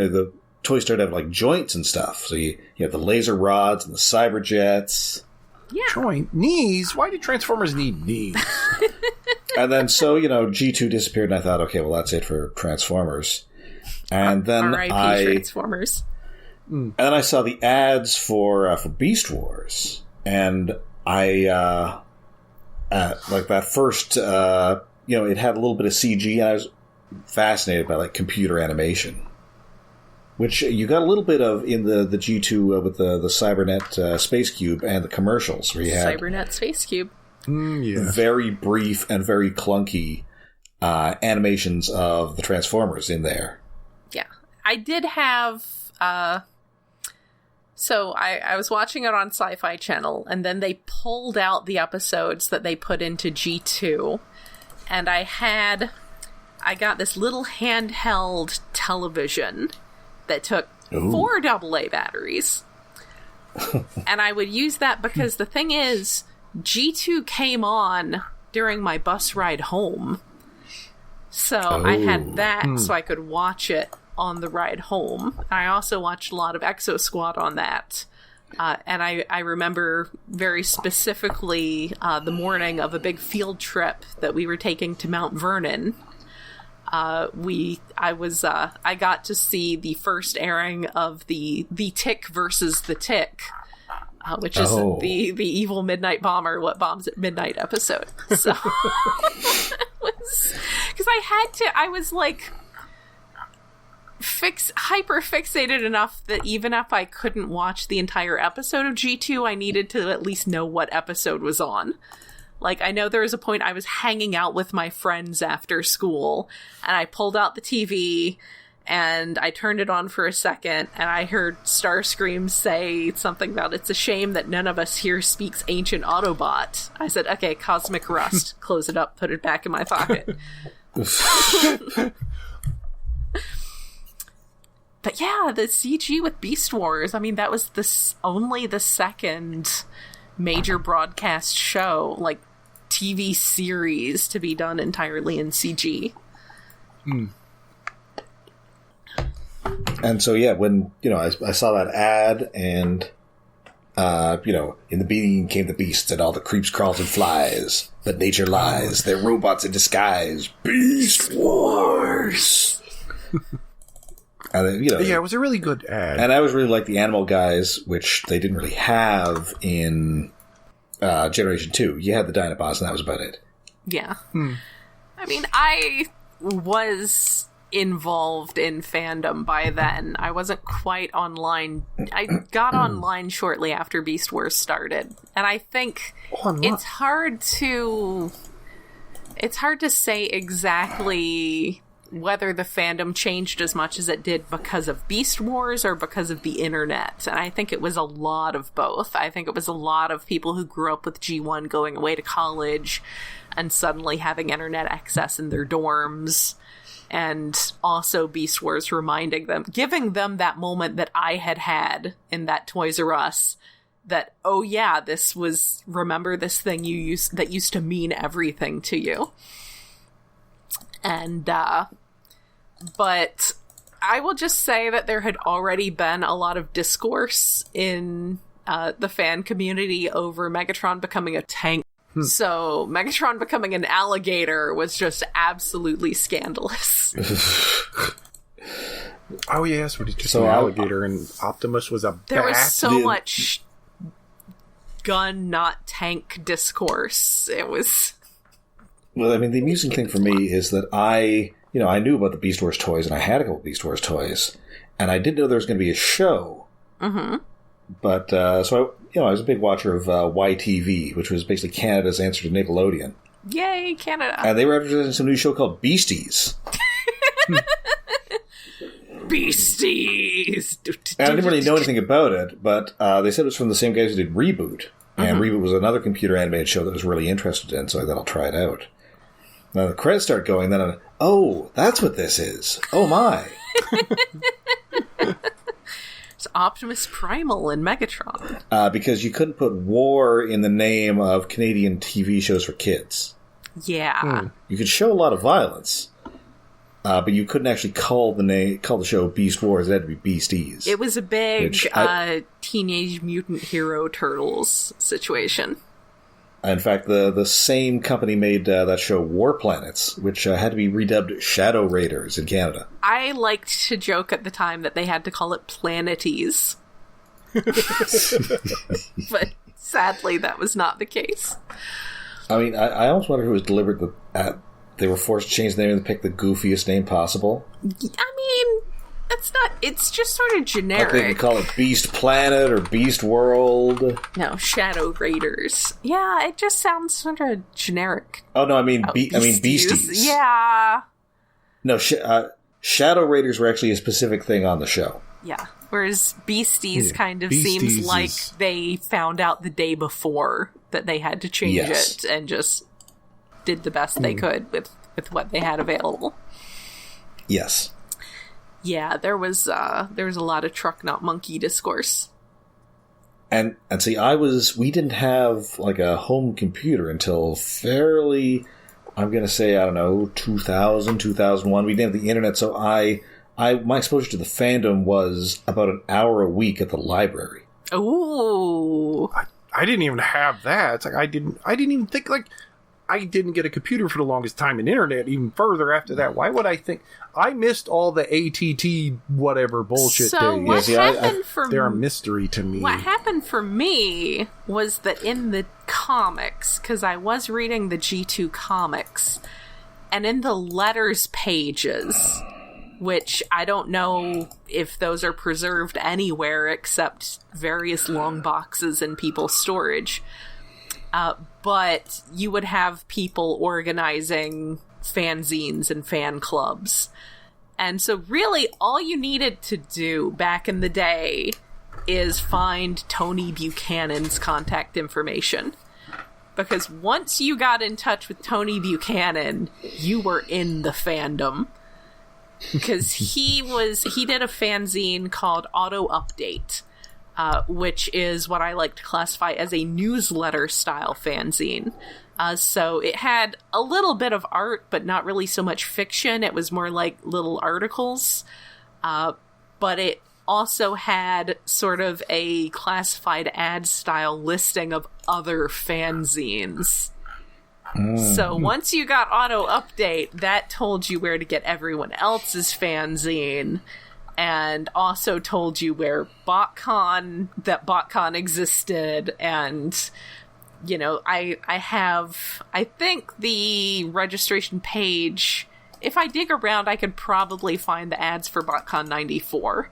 the toys started to have, like, joints and stuff. So you have the laser rods and the cyber jets. Yeah. Joint? Knees? Why do Transformers need knees? And then, so, G2 disappeared and I thought, okay, well, that's it for Transformers. And then R.I.P. Transformers. And then I saw the ads for Beast Wars. And I, like that first... it had a little bit of CG, and I was fascinated by, like, computer animation. Which you got a little bit of in the G2 with the Cybernet Space Cube and the commercials, where you had... Cybernet Space Cube. Very brief and very clunky animations of the Transformers in there. Yeah. I did have... So I was watching it on Sci-Fi Channel, and then they pulled out the episodes that they put into G2... And I got this little handheld television that took 4 AA batteries. And I would use that because the thing is, G2 came on during my bus ride home. So I had that so I could watch it on the ride home. I also watched a lot of Exo Squad on that. And I remember very specifically the morning of a big field trip that we were taking to Mount Vernon. I got to see the first airing of the Tick versus the Tick, which is the evil midnight bomber, what bombs at midnight episode. So, because I was like... hyper fixated enough that even if I couldn't watch the entire episode of G2, I needed to at least know what episode was on. Like, I know there was a point I was hanging out with my friends after school, and I pulled out the TV, and I turned it on for a second, and I heard Starscream say something about, "It's a shame that none of us here speaks ancient Autobot." I said, okay, cosmic rust. Close it up, put it back in my pocket. But yeah, the CG with Beast Wars, I mean, that was only the second major broadcast show, like, TV series to be done entirely in CG. And so, yeah, when, I saw that ad and, in the beginning came the beasts and all the creeps, crawls, and flies. But nature lies. They're robots in disguise. Beast Wars! And then, yeah, it was a really good ad. And I always really liked the animal guys, which they didn't really have in Generation 2. You had the Dinobots, and that was about it. Yeah. I mean, I was involved in fandom by then. I wasn't quite online. I got online shortly after Beast Wars started. And I think it's hard to say exactly whether the fandom changed as much as it did because of Beast Wars or because of the internet. And I think it was a lot of both. I think it was a lot of people who grew up with G1 going away to college and suddenly having internet access in their dorms. And also Beast Wars reminding them, giving them that moment that I had in that Toys R Us, that, oh yeah, remember this thing that used to mean everything to you. And, but I will just say that there had already been a lot of discourse in the fan community over Megatron becoming a tank. So Megatron becoming an alligator was just absolutely scandalous. Oh yes, but he's just an alligator, and Optimus was a bat. There was so much gun, not tank discourse. It was... Well, I mean, the amusing thing for me is that I knew about the Beast Wars toys, and I had a couple Beast Wars toys, and I didn't know there was going to be a show. Mm-hmm. But, so I was a big watcher of YTV, which was basically Canada's answer to Nickelodeon. Yay, Canada! And they were advertising some new show called Beasties. Beasties! And I didn't really know anything about it, but they said it was from the same guys who did Reboot. And Reboot was another computer animated show that I was really interested in, so I thought I'll try it out. Now the credits start going, then I'm, oh, that's what this is. Oh my. It's Optimus Primal and Megatron. Because you couldn't put war in the name of Canadian TV shows for kids. Yeah. You could show a lot of violence, but you couldn't actually call the show Beast Wars. It had to be Beasties. It was a big Teenage Mutant Hero Turtles situation. In fact, the same company made that show War Planets, which had to be redubbed Shadow Raiders in Canada. I liked to joke at the time that they had to call it Planeties. But sadly, that was not the case. I mean, I almost wonder if it was deliberate that they were forced to change the name and pick the goofiest name possible. I mean, it's just sort of generic. Like they could call it Beast Planet or Beast World. No, Shadow Raiders. Yeah, it just sounds sort of generic. Oh, no, I mean Beasties. Yeah. No, Shadow Raiders were actually a specific thing on the show. Yeah, whereas Beasties kind of seems like they found out the day before that they had to change it and just did the best they could with what they had available. Yes. Yeah, there was a lot of truck not monkey discourse. And see, we didn't have like a home computer until fairly, I'm going to say, I don't know, 2000, 2001. We didn't have the internet, so my exposure to the fandom was about an hour a week at the library. Ooh. I didn't even have that. It's like I didn't even think, like, I didn't get a computer for the longest time, and internet even further after that. Why would I think? I missed all the ATT whatever bullshit days. They're a mystery to me. What happened for me was that in the comics, because I was reading the G2 comics, and in the letters pages, which I don't know if those are preserved anywhere except various long boxes in people's storage, but you would have people organizing fanzines and fan clubs. And so really all you needed to do back in the day is find Tony Buchanan's contact information. Because once you got in touch with Tony Buchanan, you were in the fandom. Because he did a fanzine called Auto Update, which is what I like to classify as a newsletter-style fanzine. So it had a little bit of art, but not really so much fiction. It was more like little articles. But it also had sort of a classified ad-style listing of other fanzines. So once you got Auto Update, that told you where to get everyone else's fanzine, and also told you where BotCon existed, and, you know, I think the registration page, if I dig around, I could probably find the ads for BotCon 94.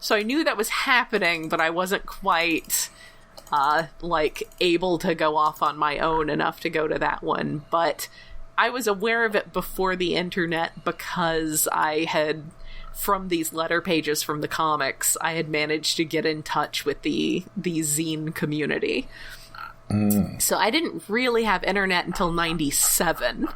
So I knew that was happening, but I wasn't quite, able to go off on my own enough to go to that one. But I was aware of it before the internet because I had, from these letter pages from the comics, I had managed to get in touch with the zine community. So I didn't really have internet until 97.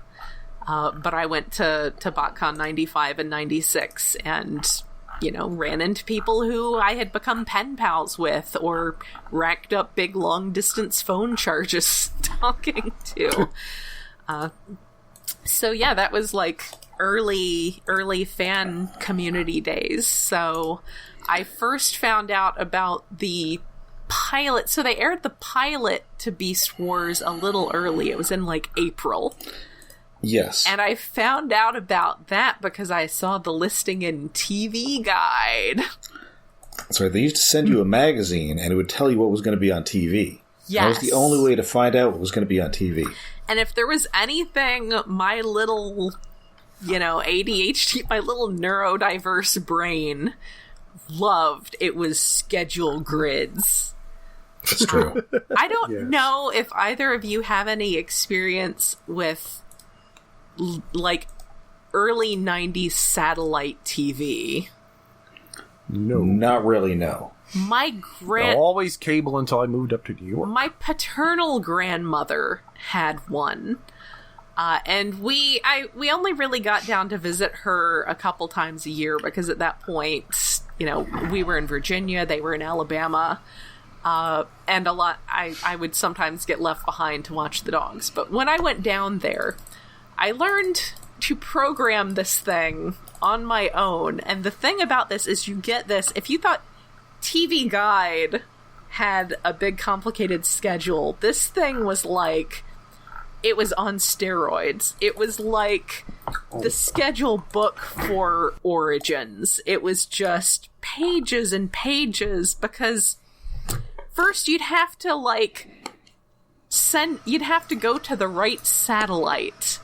But I went to BotCon 95 and 96 and, you know, ran into people who I had become pen pals with or racked up big long-distance phone charges talking to. So yeah, that was like early fan community days. So I first found out about the pilot. So they aired the pilot to Beast Wars a little early. It was in like April. Yes. And I found out about that because I saw the listing in TV Guide. That's right. They used to send you a magazine, and it would tell you what was going to be on TV. Yes. That was the only way to find out what was going to be on TV. And if there was anything my little, ADHD, my little neurodiverse brain loved, it was schedule grids. That's true. I don't know if either of you have any experience with like early 90s satellite TV. No. Not really, no. Always cable until I moved up to New York. My paternal grandmother had one. And we only really got down to visit her a couple times a year because at that point, we were in Virginia, they were in Alabama. And I would sometimes get left behind to watch the dogs. But when I went down there, I learned to program this thing on my own. And the thing about this is you get this, if you thought TV Guide had a big complicated schedule, this thing was like, it was on steroids. It was like the schedule book for Origins. It was just pages and pages because first you'd have to go to the right satellite.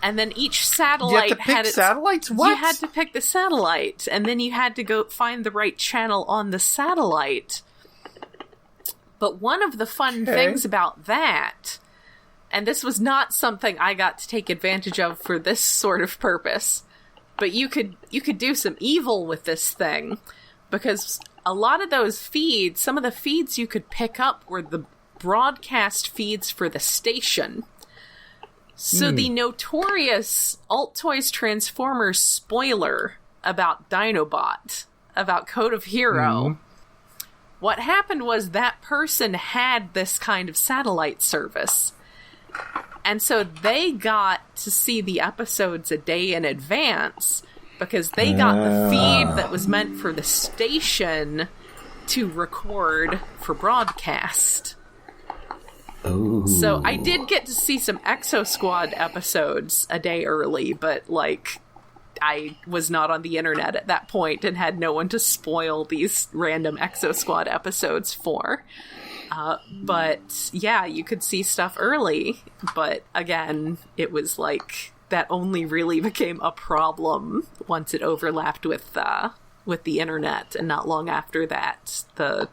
And then each satellite had its satellites. What? You had to pick the satellite, and then you had to go find the right channel on the satellite. But one of the fun things about that, and this was not something I got to take advantage of for this sort of purpose, but you could do some evil with this thing, because a lot of those feeds, some of the feeds you could pick up were the broadcast feeds for the station. So the notorious Alt Toys Transformers spoiler about Dinobot, about Code of Hero, what happened was that person had this kind of satellite service. And so they got to see the episodes a day in advance because they got the feed that was meant for the station to record for broadcast. Ooh. So I did get to see some Exo Squad episodes a day early, but I was not on the internet at that point and had no one to spoil these random Exo Squad episodes for. But yeah, you could see stuff early, but again, it was like that only really became a problem once it overlapped with the internet, and not long after that, the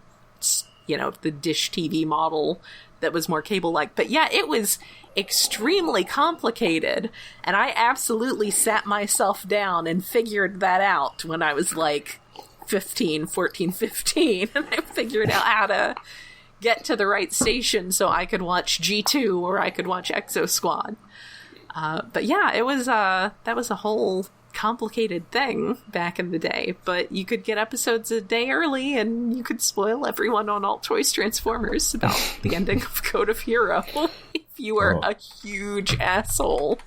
dish TV model that was more cable-like. But yeah, it was extremely complicated, and I absolutely sat myself down and figured that out when I was like 15, and I figured out how to get to the right station so I could watch G2 or I could watch Exo Squad. But yeah, it was that was a whole complicated thing back in the day, but you could get episodes a day early and you could spoil everyone on Alt Toys Transformers about the ending of Code of Hero if you were a huge asshole.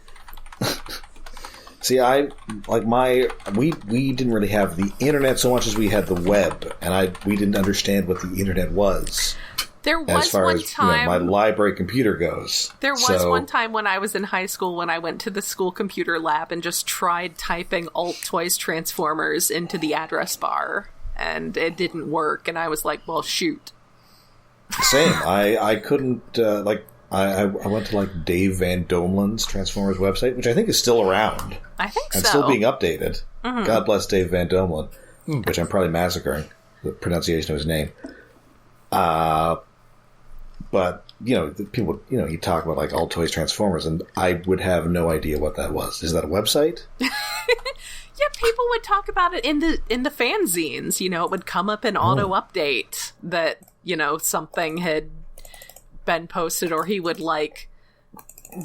See, we didn't really have the internet so much as we had the web, and we didn't understand what the internet was. There was as far one as time my library computer goes. There was one time when I was in high school when I went to the school computer lab and just tried typing Alt Toys Transformers into the address bar, and it didn't work, and I was like, well, shoot. Same. I couldn't, I went to Dave Van Domelen's Transformers website, which I think is still around. I think and so. still being updated. Mm-hmm. God bless Dave Van Domelen, which I'm probably massacring the pronunciation of his name. But, people, you talk about Alt Toys Transformers, and I would have no idea what that was. Is that a website? Yeah, people would talk about it in the fanzines. It would come up in auto update that, something had been posted, or he would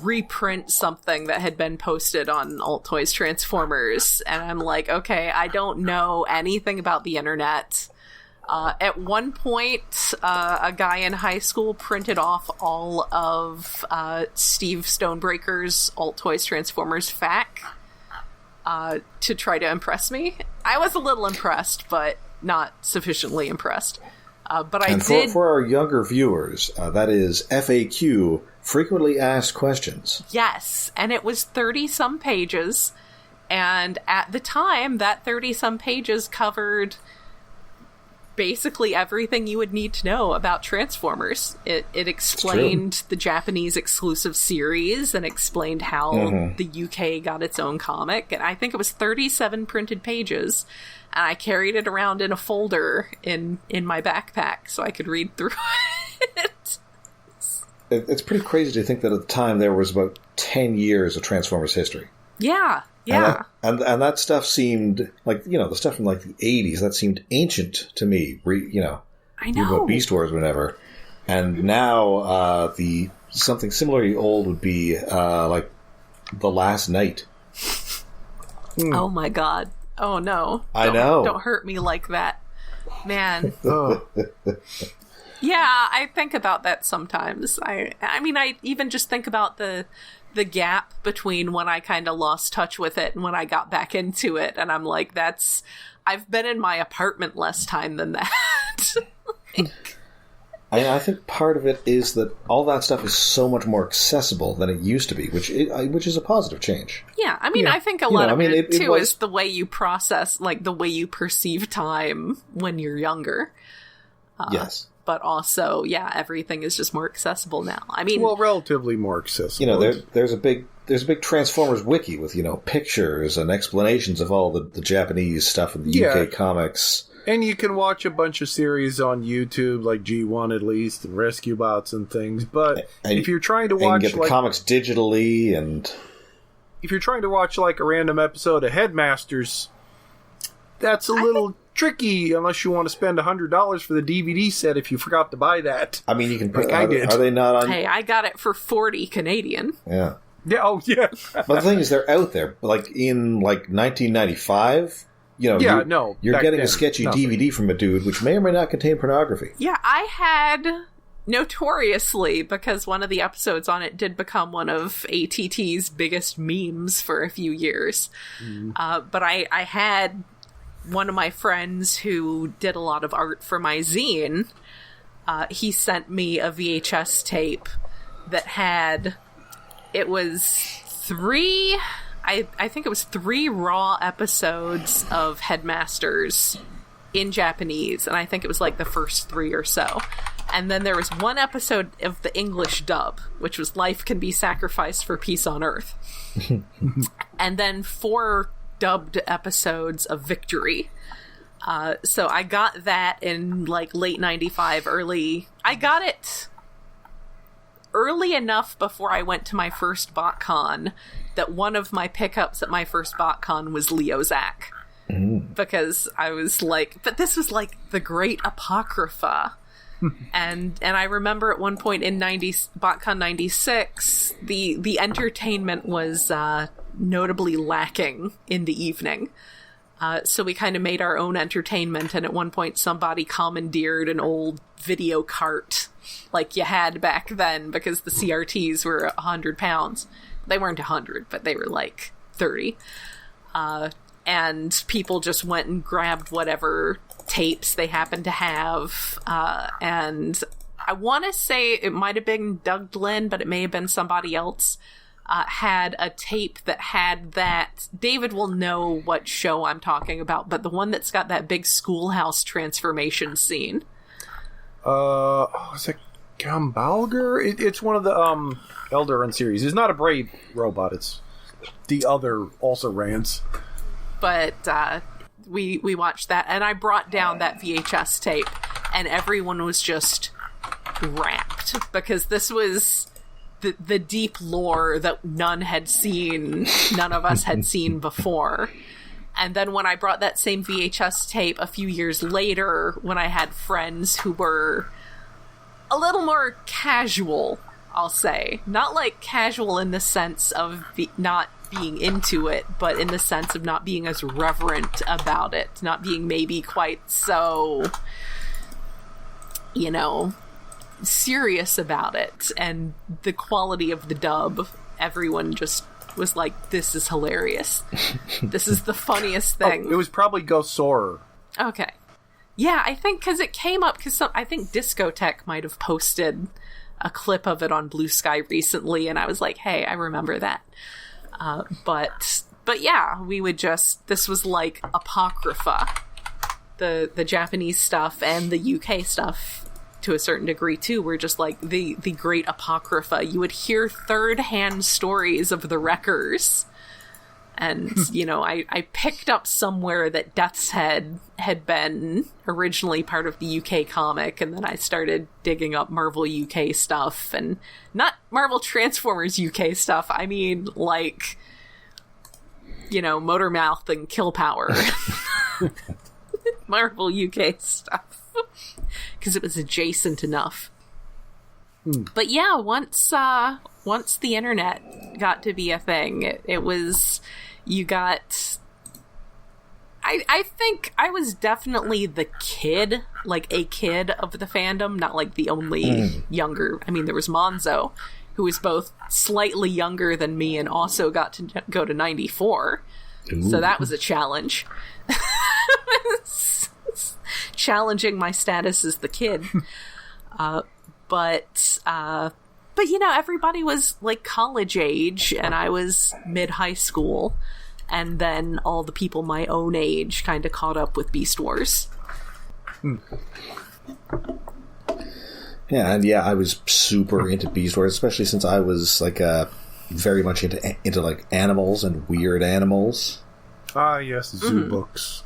reprint something that had been posted on Alt Toys Transformers. And I'm like, okay, I don't know anything about the internet. At one point, a guy in high school printed off all of Steve Stonebreaker's Alt Toys Transformers FAQ to try to impress me. I was a little impressed, but not sufficiently impressed. But I did... For our younger viewers, that is FAQ, frequently asked questions. Yes, and it was 30-some pages, and at the time, that 30-some pages covered basically everything you would need to know about Transformers. It explained the Japanese exclusive series and explained how the UK got its own comic, and I think it was 37 printed pages, and I carried it around in a folder in my backpack so I could read through it. It's pretty crazy to think that at the time there was about 10 years of Transformers history. Yeah. And that stuff seemed like, the stuff from like the 80s, that seemed ancient to me. I know. About Beast Wars, whenever. And now something similarly old would be like The Last Night. Oh my god. Oh no. I know. Don't hurt me like that. Man. Yeah, I think about that sometimes. I mean, I even just think about the gap between when I kind of lost touch with it and when I got back into it, and I'm like, I've been in my apartment less time than that. I think part of it is that all that stuff is so much more accessible than it used to be, which is a positive change. Yeah, I mean, I think a lot of it too is the way you process, like the way you perceive time when you're younger. Yes. But also, yeah, everything is just more accessible now. I mean, relatively more accessible. There's a big Transformers wiki with pictures and explanations of all the Japanese stuff in the UK comics. And you can watch a bunch of series on YouTube, like G1 at least, and Rescue Bots and things. But if you're trying to watch, and get the comics digitally, and if you're trying to watch like a random episode of Headmasters, that's a little tricky unless you want to spend $100 for the DVD set if you forgot to buy that. I mean, you can put. I did. Are they not on? Hey, I got it for $40 Canadian. Yeah. Yeah. Oh, yeah. But the thing is, they're out there. Like in 1995. You're getting a sketchy DVD from a dude, which may or may not contain pornography. Yeah, I had notoriously, because one of the episodes on it did become one of ATT's biggest memes for a few years. But I had one of my friends who did a lot of art for my zine. He sent me a VHS tape that had, it was 3 raw episodes of Headmasters in Japanese, and I think it was like the first 3 or so. And then there was one episode of the English dub, which was Life Can Be Sacrificed for Peace on Earth. And then 4 dubbed episodes of Victory. So I got that in like late 95, I got it early enough before I went to my first BotCon that one of my pickups at my first BotCon was Leo Zach. Because I was like, but this was like the great Apocrypha. and I remember at one point in BotCon 96, the entertainment was notably lacking in the evening. So we kind of made our own entertainment, and at one point somebody commandeered an old video cart like you had back then, because the CRTs were 100 pounds. They weren't 100, but they were like 30. And people just went and grabbed whatever tapes they happened to have. And I want to say it might have been Doug Glenn, but it may have been somebody else. Had a tape that had that. David will know what show I'm talking about, but the one that's got that big schoolhouse transformation scene. Is it Gambalger? It's one of the Eldarin series. It's not a Brave robot. It's the other also Rans. But we watched that, and I brought down that VHS tape, and everyone was just rapt, because this was the deep lore that none of us had seen before. And then when I brought that same VHS tape a few years later, when I had friends who were a little more casual, I'll say. Not like casual in the sense of not being into it, but in the sense of not being as reverent about it. Not being maybe quite so, serious about it. And the quality of the dub, everyone just was like, this is hilarious. This is the funniest thing. Oh, it was probably Ghost Soarer. Okay. Yeah, I think because it came up, because I think Discotheque might have posted a clip of it on Blue Sky recently, and I was like, hey, I remember that. But yeah, we would just, this was like Apocrypha. The Japanese stuff and the UK stuff, to a certain degree too, were just like the great Apocrypha. You would hear third-hand stories of the wreckers. And, you know, I picked up somewhere that Death's Head had been originally part of the UK comic, and then I started digging up Marvel UK stuff, and not Marvel Transformers UK stuff, I mean, like, you know, Motormouth and Kill Power. Marvel UK stuff. Because it was adjacent enough. But yeah, once the internet got to be a thing, it was, you got, I think I was definitely the kid, like a kid of the fandom, not like the only younger. I mean, there was Monzo, who was both slightly younger than me and also got to go to 94. Ooh. So that was a challenge. Challenging my status as the kid. But you know, everybody was like college age, and I was mid-high school, and then all the people my own age kind of caught up with Beast Wars. Yeah, and I was super into Beast Wars, especially since I was like very much into like animals and weird animals. Ah, yes, zoo books.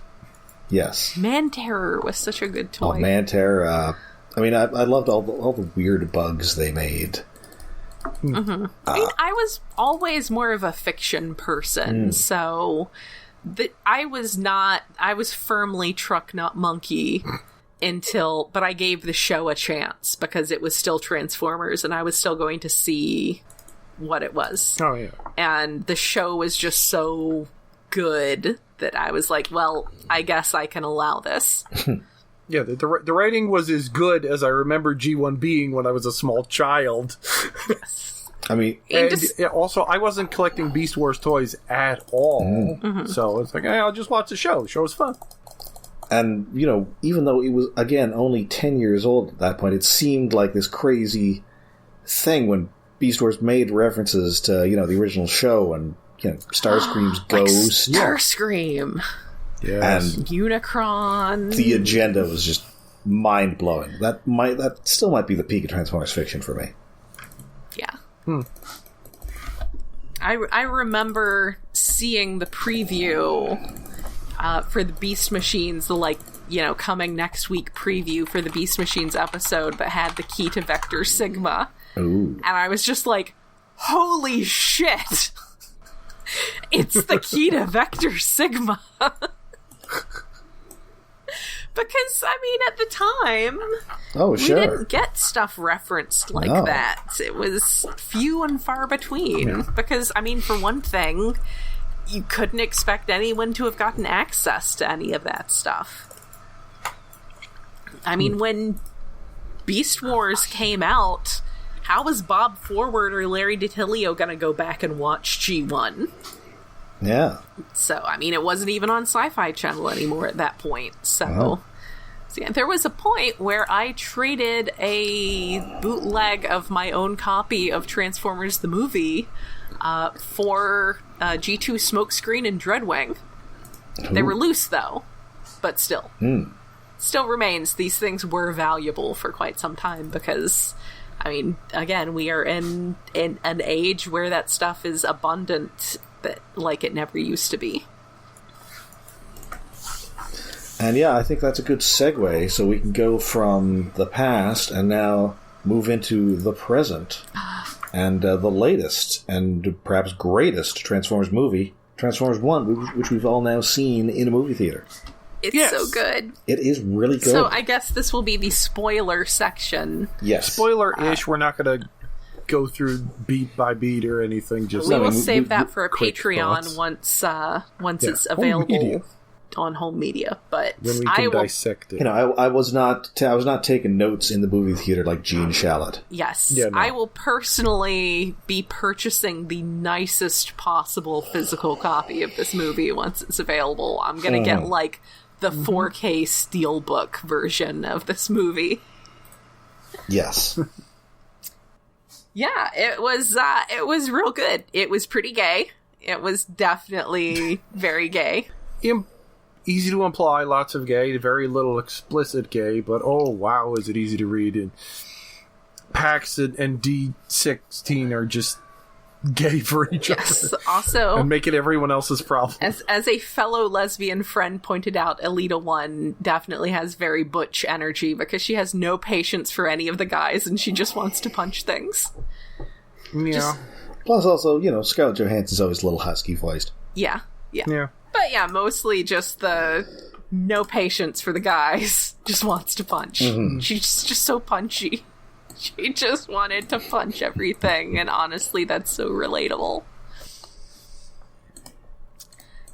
Yes, Man Terror was such a good toy. Oh, Man Terror. I mean, I loved all the weird bugs they made. Mm-hmm. I was always more of a fiction person, so I was firmly Truck Not Monkey but I gave the show a chance because it was still Transformers and I was still going to see what it was. Oh, yeah. And the show was just so good that I was like, well, I guess I can allow this. Yeah, the writing was as good as I remember G1 being when I was a small child. Yes. I mean... And also, I wasn't collecting Beast Wars toys at all. So it's like, hey, I'll just watch the show. The show was fun. And, you know, even though it was, again, only 10 years old at that point, it seemed like this crazy thing when Beast Wars made references to, you know, the original show and, you know, Starscream's ghost. Starscream. Yes. And Unicron. The agenda was just mind-blowing. That still might be the peak of Transformers fiction for me. Yeah. I remember seeing the preview for the Beast Machines, the, like, you know, coming next week preview for the Beast Machines episode that had the key to Vector Sigma. Ooh. And I was just like, holy shit! It's the key to Vector Sigma! Because, I mean, at the time, we didn't get stuff referenced like that. It was few and far between. Yeah. Because, I mean, for one thing, you couldn't expect anyone to have gotten access to any of that stuff. I mean, when Beast Wars came out, how was Bob Forward or Larry DiTilio going to go back and watch G1? Yeah. So, I mean, it wasn't even on Sci-Fi Channel anymore at that point. So yeah, there was a point where I traded a bootleg of my own copy of Transformers the movie for G2 Smokescreen and Dreadwing. Ooh. They were loose, though, but still. Still remains, these things were valuable for quite some time because, I mean, again, we are in an age where that stuff is abundant like it never used to be. And yeah, I think that's a good segue, so we can go from the past and now move into the present and the latest and perhaps greatest Transformers movie, Transformers 1, which we've all now seen in a movie theater. It's so good. It is really good. So I guess this will be the spoiler section. Yes. Spoiler-ish, we're not going to go through beat by beat or anything. Just we will save that for a Patreon thoughts. once it's available. on home media, but then we can dissect it. You know, I was not taking notes in the movie theater like Gene Shalit. Yes, Yeah, no. I will personally be purchasing the nicest possible physical copy of this movie once it's available. I'm gonna get like the 4K Steelbook version of this movie. Yes. Yeah, it was real good. It was pretty gay. It was definitely very gay. Easy to imply, lots of gay, very little explicit gay, but oh wow, is it easy to read. And Pax and D16 are just gay for each Yes, other. also... And make it everyone else's problem. As a fellow lesbian friend pointed out, Alita 1 definitely has very butch energy because she has no patience for any of the guys and she just wants to punch things. Yeah. Plus, also, you know, Scarlett Johansson's always a little husky voiced. Yeah. Yeah. But yeah, mostly just the no patience for the guys, just wants to punch. She's just so punchy. She just wanted to punch everything, and honestly, that's so relatable.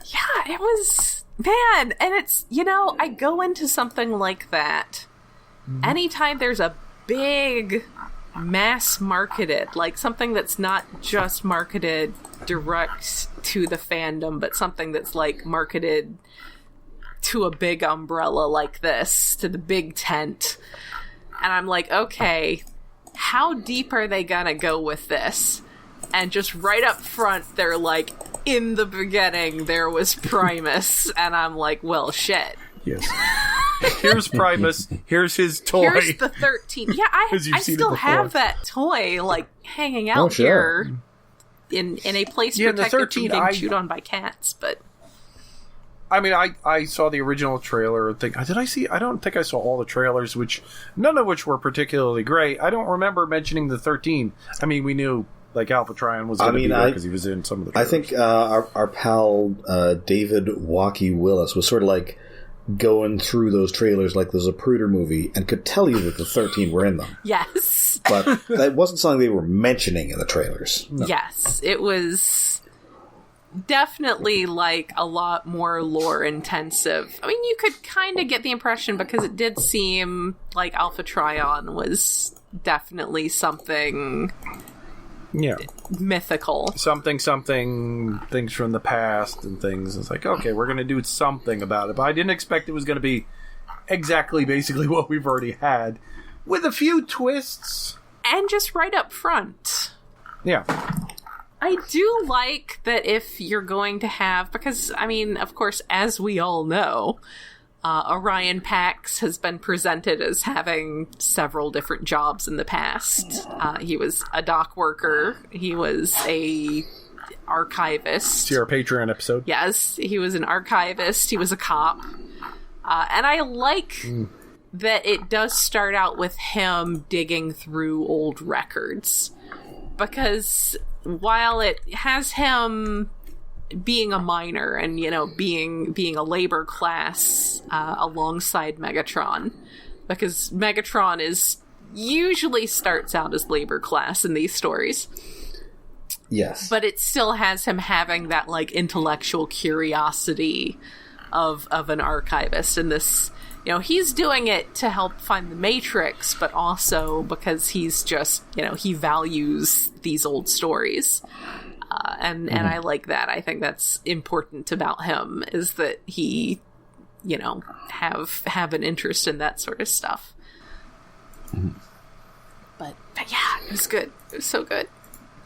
Yeah, it was... Man, and it's, you know, I go into something like that. Anytime there's a big mass-marketed, like something that's not just marketed direct to the fandom, but something that's, like, marketed to a big umbrella like this, to the big tent. And I'm like, okay... How deep are they gonna go with this? And just right up front, they're like, in the beginning, there was Primus. And I'm like, well, shit. Yes. Here's Primus. Here's his toy. Here's the 13. Yeah, I still have that toy, like, hanging out here in a place protected from being chewed on by cats, but... I mean, I saw the original trailer. I don't think I saw all the trailers, none of which were particularly great. I don't remember mentioning the 13. I mean, we knew, like, Alpha Trion was going to be there because he was in some of the trailers. I think our pal David Waukee Willis was sort of like going through those trailers like there's a Zapruder movie and could tell you that the 13 were in them. Yes. But that wasn't something they were mentioning in the trailers. No. Yes, it was... definitely, like, a lot more lore intensive. I mean, you could kind of get the impression because it did seem like Alpha Trion was definitely something mythical. Something, things from the past and things. It's like, okay, we're going to do something about it. But I didn't expect it was going to be exactly basically what we've already had, with a few twists. And just right up front. Yeah. I do like that if you're going to have, because, I mean, of course, as we all know, Orion Pax has been presented as having several different jobs in the past. He was a dock worker. He was a archivist. See our Patreon episode. Yes, he was an archivist. He was a cop. And I like that it does start out with him digging through old records. Because... while it has him being a miner and, you know, being a labor class alongside Megatron, because Megatron usually starts out as labor class in these stories. Yes. But it still has him having that, like, intellectual curiosity of an archivist. And this, you know, he's doing it to help find the Matrix, but also because he's just, you know, he values these old stories. And I like that. I think that's important about him, is that he, you know, have an interest in that sort of stuff. But yeah, it was good. It was so good.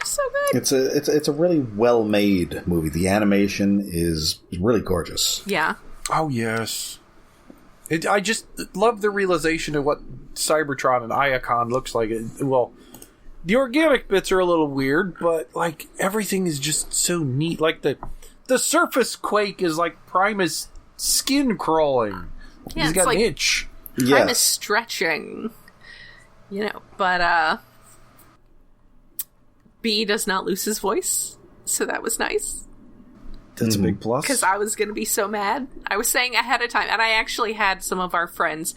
So good. It's a really well made movie. The animation is really gorgeous. Yeah. Oh yes. I just love the realization of what Cybertron and Iacon looks like. Well, the organic bits are a little weird, but, like, everything is just so neat. Like, the surface quake is like Primus skin crawling. Yeah, he's got like an itch. Primus stretching. You know, but, B does not lose his voice, so that was nice. That's a big plus. Because I was going to be so mad. I was saying ahead of time, and I actually had some of our friends,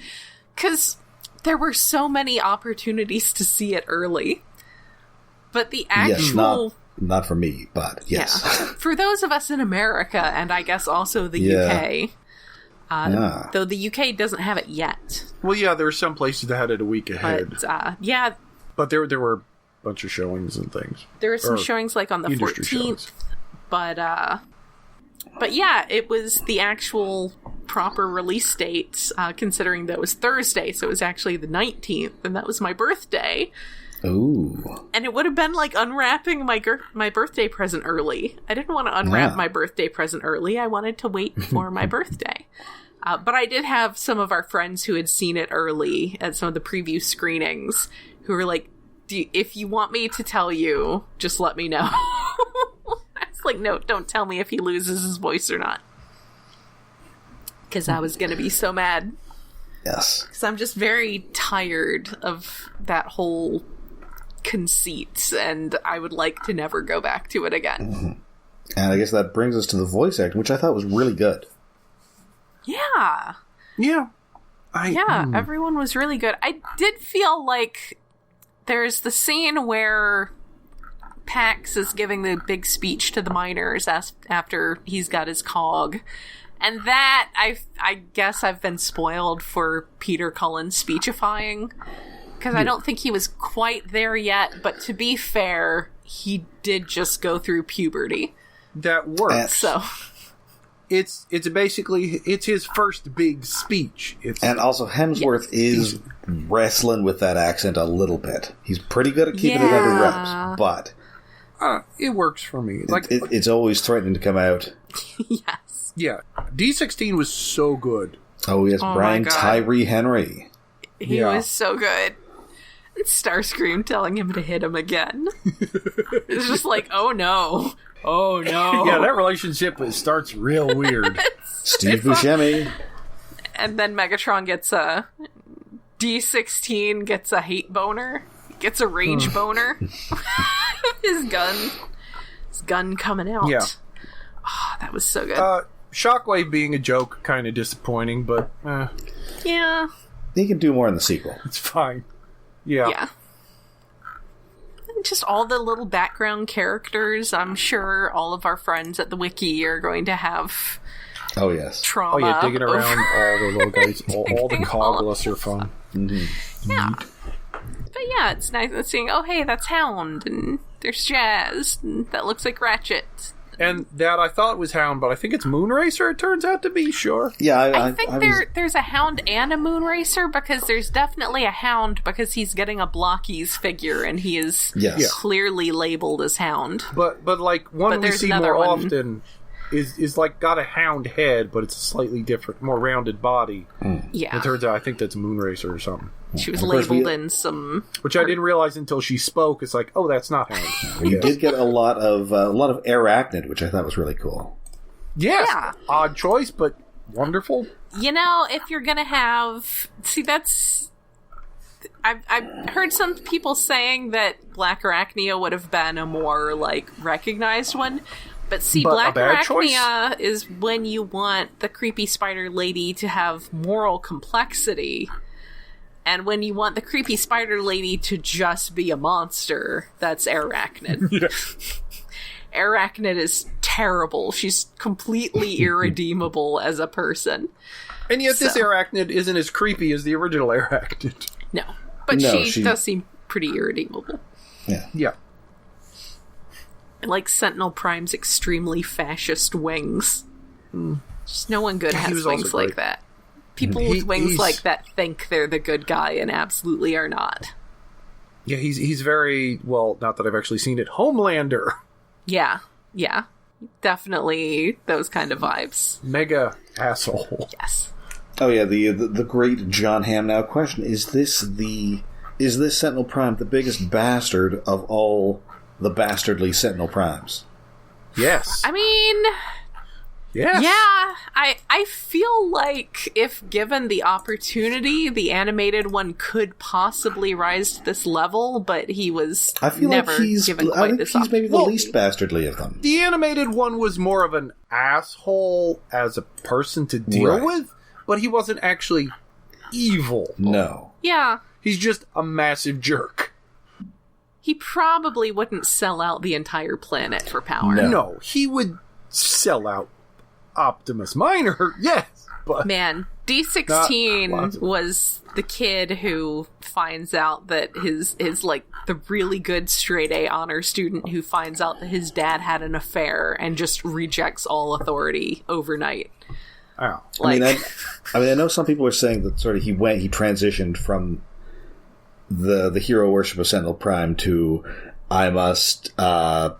because there were so many opportunities to see it early. But the actual... Yes, not for me, but yes. Yeah. For those of us in America, and I guess also the UK, Though the UK doesn't have it yet. Well, yeah, there were some places that had it a week ahead. But, yeah. But there were a bunch of showings and things. There were some showings, like, on the 14th. Showings. But yeah, it was the actual proper release date, considering that it was Thursday, so it was actually the 19th, and that was my birthday. Ooh. And it would have been like unwrapping my birthday present early. I didn't want to unwrap my birthday present early. I wanted to wait for my birthday. But I did have some of our friends who had seen it early at some of the preview screenings who were like, if you want me to tell you, just let me know. I was like, no, don't tell me if he loses his voice or not. Because I was going to be so mad. Yes. Because I'm just very tired of that whole conceit, and I would like to never go back to it again. Mm-hmm. And I guess that brings us to the voice acting, which I thought was really good. Yeah. Yeah. Everyone was really good. I did feel like there's the scene where Pax is giving the big speech to the miners after he's got his cog. And that, I guess I've been spoiled for Peter Cullen's speechifying. Because I don't think he was quite there yet. But to be fair, he did just go through puberty. That works. So it's basically, it's his first big speech. And also Hemsworth is wrestling with that accent a little bit. He's pretty good at keeping it under wraps, but it works for me. Like it's always threatening to come out. Yes. Yeah. D16 was so good. Oh yes, Brian Tyree Henry. He was so good. And Starscream telling him to hit him again. It's just like, oh no. Oh no. Yeah, that relationship starts real weird. Steve Buscemi. And then Megatron gets a D16 gets a hate boner. Gets a rage boner. His gun coming out. Yeah. Oh, that was so good. Shockwave being a joke, kind of disappointing, but yeah. He can do more in the sequel. It's fine. Yeah. And just all the little background characters. I'm sure all of our friends at the Wiki are going to have trauma. Oh yeah, digging around all the little guys. all the Cogulus are fun. Mm-hmm. Yeah. But yeah, it's nice seeing, oh hey, that's Hound, and there's Jazz, and that looks like Ratchet. And that I thought was Hound, but I think it's Moonracer, it turns out to be, sure. Yeah, I think there's a Hound and a Moonracer, because there's definitely a Hound, because he's getting a Blockies figure, and he is clearly labeled as Hound. But like, one we see more often is like got a Hound head, but it's a slightly different, more rounded body. Yeah. It turns out I think that's Moonracer or something. She was labeled in some... Which I didn't realize until she spoke. It's like, oh, that's not Hound. You did get a lot of Arachnid, which I thought was really cool. Yes. Yeah. Odd choice, but wonderful. You know, if you're going to have... See, that's... I've heard some people saying that Black Arachnia would have been a more, like, recognized one. But see, Black Arachnia is when you want the creepy spider lady to have moral complexity. And when you want the creepy spider lady to just be a monster, that's Arachnid. Arachnid is terrible. She's completely irredeemable as a person. And yet this Arachnid isn't as creepy as the original Arachnid. No. But she does seem pretty irredeemable. Yeah. I like Sentinel Prime's extremely fascist wings. Just no one good has wings like that. People with wings like that think they're the good guy and absolutely are not. Yeah, he's very, well, not that I've actually seen it, Homelander. Yeah. Definitely those kind of vibes. Mega asshole. Yes. Oh yeah, the great John Hamm now question, is this Sentinel Prime the biggest bastard of all the bastardly Sentinel Primes? Yes. I mean... Yes. Yeah, I feel like if given the opportunity, the animated one could possibly rise to this level, but he was never given quite this opportunity. He's maybe the least bastardly of them. The animated one was more of an asshole as a person to deal with, but he wasn't actually evil. No. Yeah. He's just a massive jerk. He probably wouldn't sell out the entire planet for power. No, he would sell out Optimus Minor, yes. But Man, D16 was the kid who finds out that his like the really good straight A honor student who finds out that his dad had an affair and just rejects all authority overnight. oh. Like, I know some people are saying that sort of he transitioned from the hero worship of Sentinel Prime to I must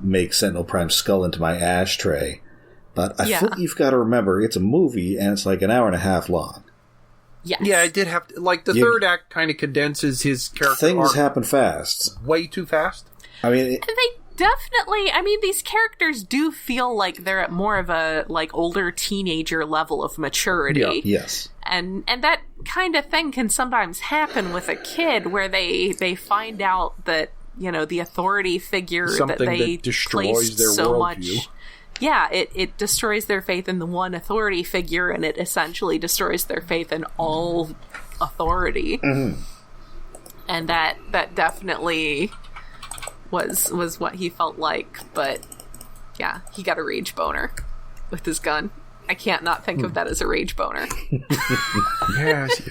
make Sentinel Prime's skull into my ashtray. But I think you've got to remember, it's a movie, and it's like an hour and a half long. yes. Yeah, it did have to, like the third act kind of condenses his character Things arc happen fast. way too fast. I mean, And they definitely, I mean, these characters do feel like they're at more of a, like, older teenager level of maturity. Yeah. yes. And that kind of thing can sometimes happen with a kid where they find out that, you know, the authority figure Something that they that destroys placed their so worldview. much. Yeah, it destroys their faith in the one authority figure, and it essentially destroys their faith in all authority. Mm-hmm. And that definitely was what he felt like. But yeah, he got a rage boner with his gun. I can't not think of that as a rage boner. Yes.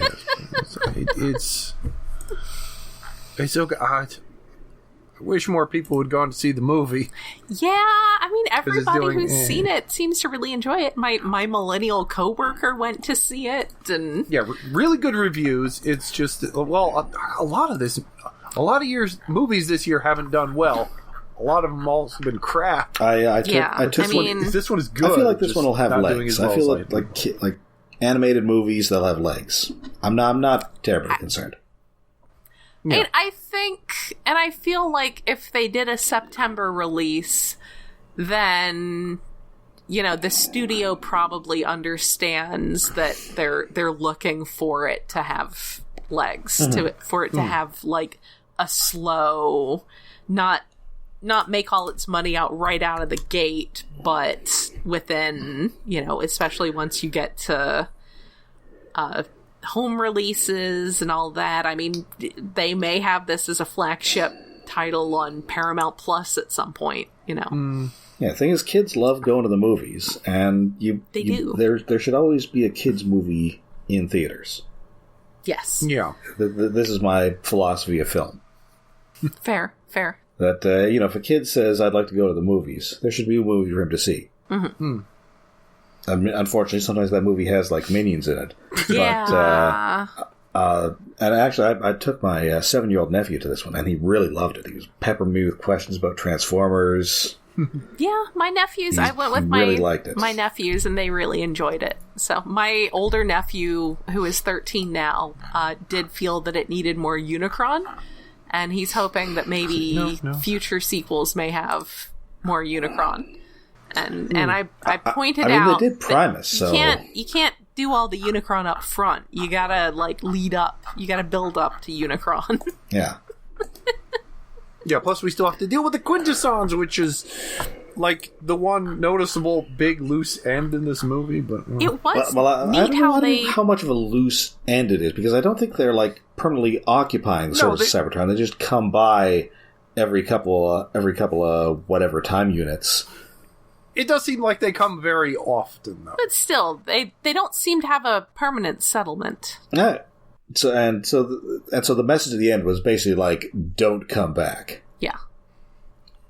It's so good. I wish more people had gone to see the movie. Yeah, I mean, everybody doing- who's seen it seems to really enjoy it. My millennial coworker went to see it, and Yeah, really good reviews. It's just, well, a lot of movies this year haven't done well. A lot of them also been crap. I took This one is good. I feel like this just one will have not doing legs. as well I feel as like animated movies, they'll have legs. I'm not terribly concerned. Yeah. And I think, and I feel like if they did a September release, then, you know, the studio probably understands that they're looking for it to have legs, for it to have like a slow, not make all its money out right out of the gate, but within, you know, especially once you get to home releases and all that. I mean, they may have this as a flagship title on Paramount Plus at some point, you know. Yeah, the thing is, kids love going to the movies, and They do. There should always be a kids movie in theaters. Yes. Yeah. This is my philosophy of film. Fair. That, if a kid says, I'd like to go to the movies, there should be a movie for him to see. Mm-hmm. I mean, unfortunately, sometimes that movie has, like, minions in it. Yeah. But, and actually, I took my 7-year-old nephew to this one, and he really loved it. He was peppering me with questions about Transformers. Yeah, my nephews, I went with really liked it. my nephews, and they really enjoyed it. So my older nephew, who is 13 now, did feel that it needed more Unicron, and he's hoping that maybe future sequels may have more Unicron. And I pointed out they did Primus, so you can't do all the Unicron up front. You gotta like lead up. You gotta build up to Unicron. yeah. Yeah, plus we still have to deal with the Quintessons, which is like the one noticeable big loose end in this movie. But It was I neat don't how know they. how much of a loose end it is, because I don't think they're like permanently occupying the surface of Cybertron. They just come by every couple of whatever time units. it does seem like they come very often, though. But still, they don't seem to have a permanent settlement. Yeah. So the message at the end was basically like, don't come back. Yeah.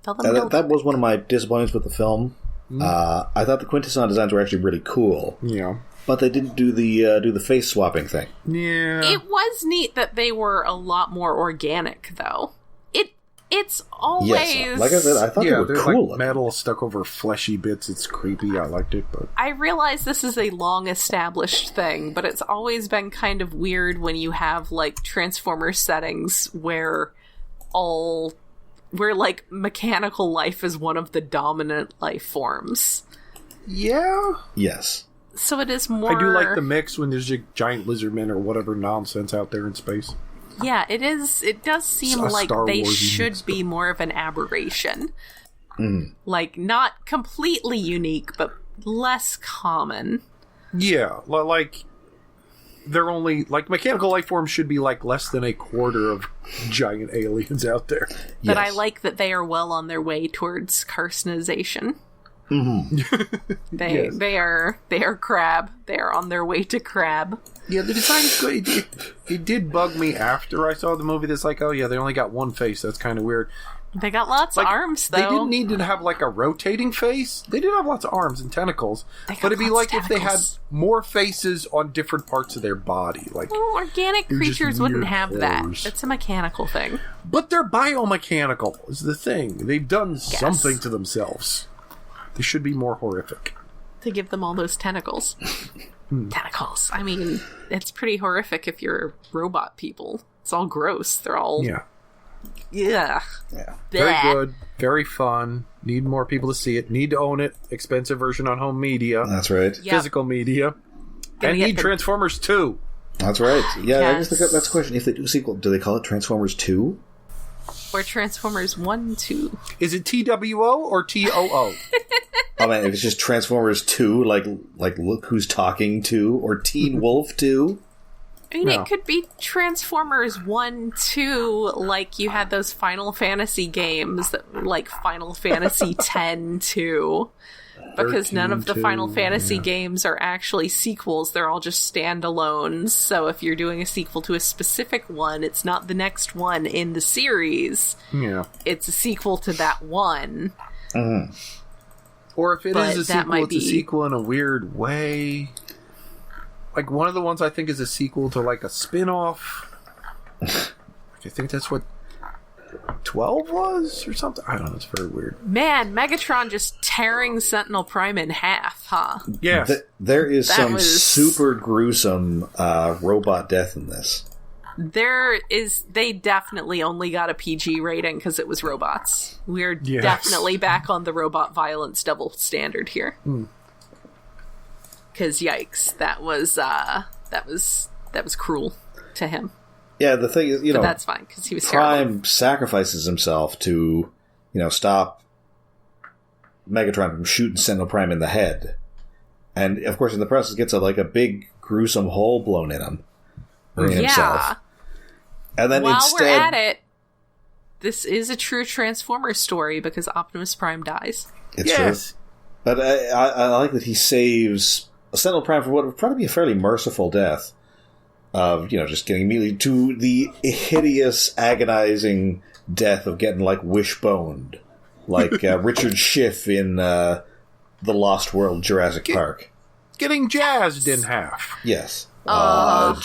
Tell them That was one of my disappointments with the film. I thought the Quintesson designs were actually really cool. Yeah. But they didn't do the face swapping thing. Yeah. It was neat that they were a lot more organic, though. It's always... Yes, like I said, I thought they were they're cool. like metal stuck over fleshy bits. It's creepy. I liked it, but I realize this is a long-established thing, but it's always been kind of weird when you have, like, Transformers settings where like, mechanical life is one of the dominant life forms. yeah. Yes. So it is more... I do like the mix when there's a giant lizardmen or whatever nonsense out there in space. Yeah, it is. It does seem It's a like Star they Wars should be more of an aberration. Mm. Like, not completely unique, but less common. Yeah, like they're only like mechanical life forms should be like less than a quarter of giant aliens out there. But I Yes. like that they are well on their way towards carcinization. They are crab. They are on their way to crab. Yeah, the design is good. It did bug me after I saw the movie. That's like, oh yeah, they only got one face. That's kind of weird. They got lots of arms, though. They didn't need to have like a rotating face. They did have lots of arms and tentacles. But it'd be like if they had more faces on different parts of their body. Like organic creatures wouldn't have that. It's a mechanical thing. But they're biomechanical is the thing. They've done something to themselves. They should be more horrific. To give them all those tentacles. Tentacles. I mean, it's pretty horrific if you're robot people. It's all gross. They're all... Yeah. Very good. Very fun. Need more people to see it. Need to own it. Expensive version on home media. That's right. Yep. Physical media. And need Transformers 2. That's right. Yeah, I guess that's the question. If they do a sequel, do they call it Transformers 2? Or Transformers 1, 2. Is it TWO or TOO? Oh man, if it's just Transformers 2, like Look Who's Talking 2, or Teen Wolf 2. I mean, it could be Transformers 1, 2, like you had those Final Fantasy games, like Final Fantasy 10, 2. Because none of the Final Fantasy games are actually sequels, they're all just standalones. So if you're doing a sequel to a specific one, it's not the next one in the series. Yeah. It's a sequel to that one. Or if it is a sequel, it's a sequel in a weird way. Like, one of the ones I think is a sequel to, like, a spin-off. I think that's what 12 was, or something? I don't know, it's very weird. Man, Megatron just tearing Sentinel Prime in half, huh? Yes. There is some super gruesome robot death in this. They definitely only got a PG rating because it was robots. We're definitely back on the robot violence double standard here. Because yikes, that was cruel to him. Yeah, the thing is, but that's fine because he was Prime terrible. sacrifices himself to, stop Megatron from shooting Sentinel Prime in the head, and of course, in the process, gets a big gruesome hole blown in him, himself. And then while instead, we're at it, this is a true Transformers story because Optimus Prime dies. It's true, but I like that he saves Sentinel Prime for what would probably be a fairly merciful death of, just getting immediately to the hideous, agonizing death of getting, wishboned. Like Richard Schiff in The Lost World, Jurassic Park. Getting jazzed in half. Yes. Jazz. Oh,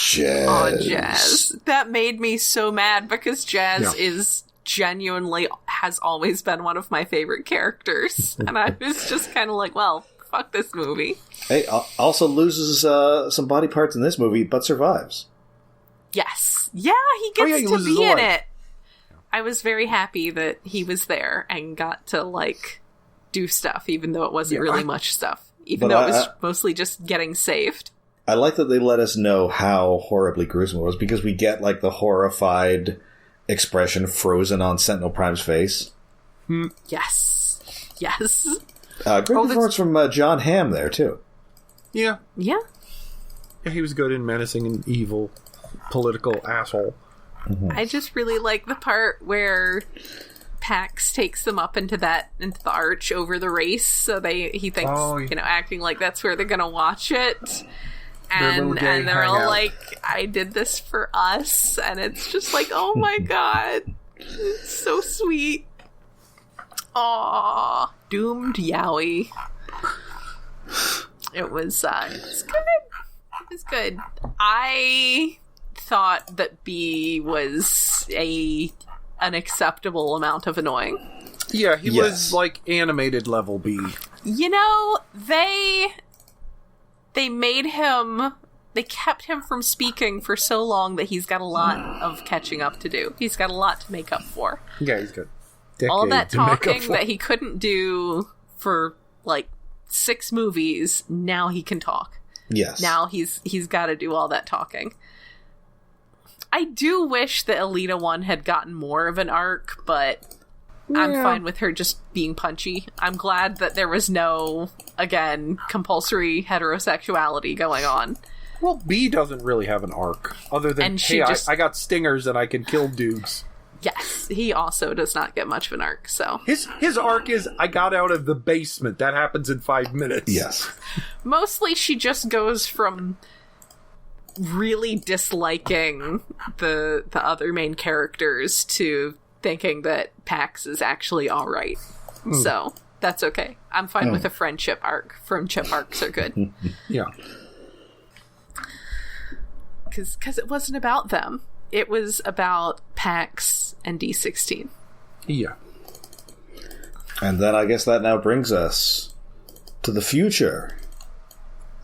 Jazz. That made me so mad because Jazz is genuinely has always been one of my favorite characters. And I was just kind of like, well, fuck this movie. Hey, also loses some body parts in this movie, but survives. Yes. Yeah, he gets to be in it. I was very happy that he was there and got to, do stuff, even though it wasn't really much stuff. Even though it was mostly just getting saved. I like that they let us know how horribly gruesome it was, because we get, the horrified expression frozen on Sentinel Prime's face. Yes. Yes. Great performance from John Hamm there, too. Yeah. Yeah. Yeah, he was good in menacing and evil political asshole. I just really like the part where Pax takes them up into the arch over the race, so he thinks, acting like that's where they're gonna watch it. And they're all like, I did this for us. And it's just like, oh my god. It's so sweet. Aww. Doomed Yowie. It was good. It was good. I thought that B was an acceptable amount of annoying. Yeah, he was animated level B. They made him... They kept him from speaking for so long that he's got a lot of catching up to do. He's got a lot to make up for. Yeah, he's got all that talking that he couldn't do for, 6 movies, now he can talk. Yes. Now he's got to do all that talking. I do wish that Alita 1 had gotten more of an arc, but... I'm fine with her just being punchy. I'm glad that there was no, again, compulsory heterosexuality going on. Well, B doesn't really have an arc, other than, I got stingers and I can kill dudes. Yes, he also does not get much of an arc, so... His arc is, I got out of the basement. That happens in 5 minutes. Yes. Mostly she just goes from really disliking the other main characters to thinking that Pax is actually alright. So, that's okay. I'm fine with a friendship arc. Friendship arcs are good. Yeah. Because it wasn't about them. It was about Pax and D16. Yeah. And then I guess that now brings us to the future.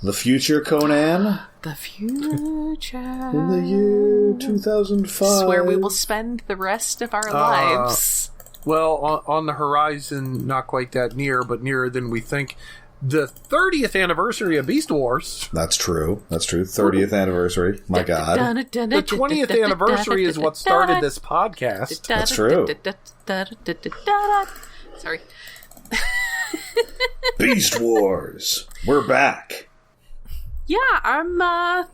The future, Conan? The future. In the year 2005. This is where we will spend the rest of our lives. Well, on the horizon, not quite that near, but nearer than we think. The 30th anniversary of Beast Wars. That's true. 30th anniversary. My God. The 20th anniversary is what started this podcast. That's true. Sorry. Beast Wars. We're back. Yeah, I'm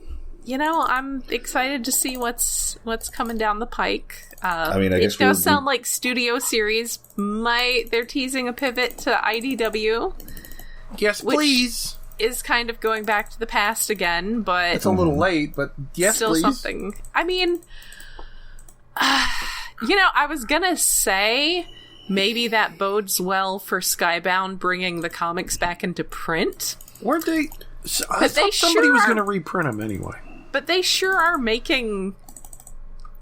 excited to see what's coming down the pike. I guess it does sound like Studio Series they're teasing a pivot to IDW. Yes, please. Is kind of going back to the past again, but it's a little late, but yes, still please. Something. I mean, I was gonna say maybe that bodes well for Skybound bringing the comics back into print. Weren't they? I thought somebody was going to reprint them anyway. But they sure are making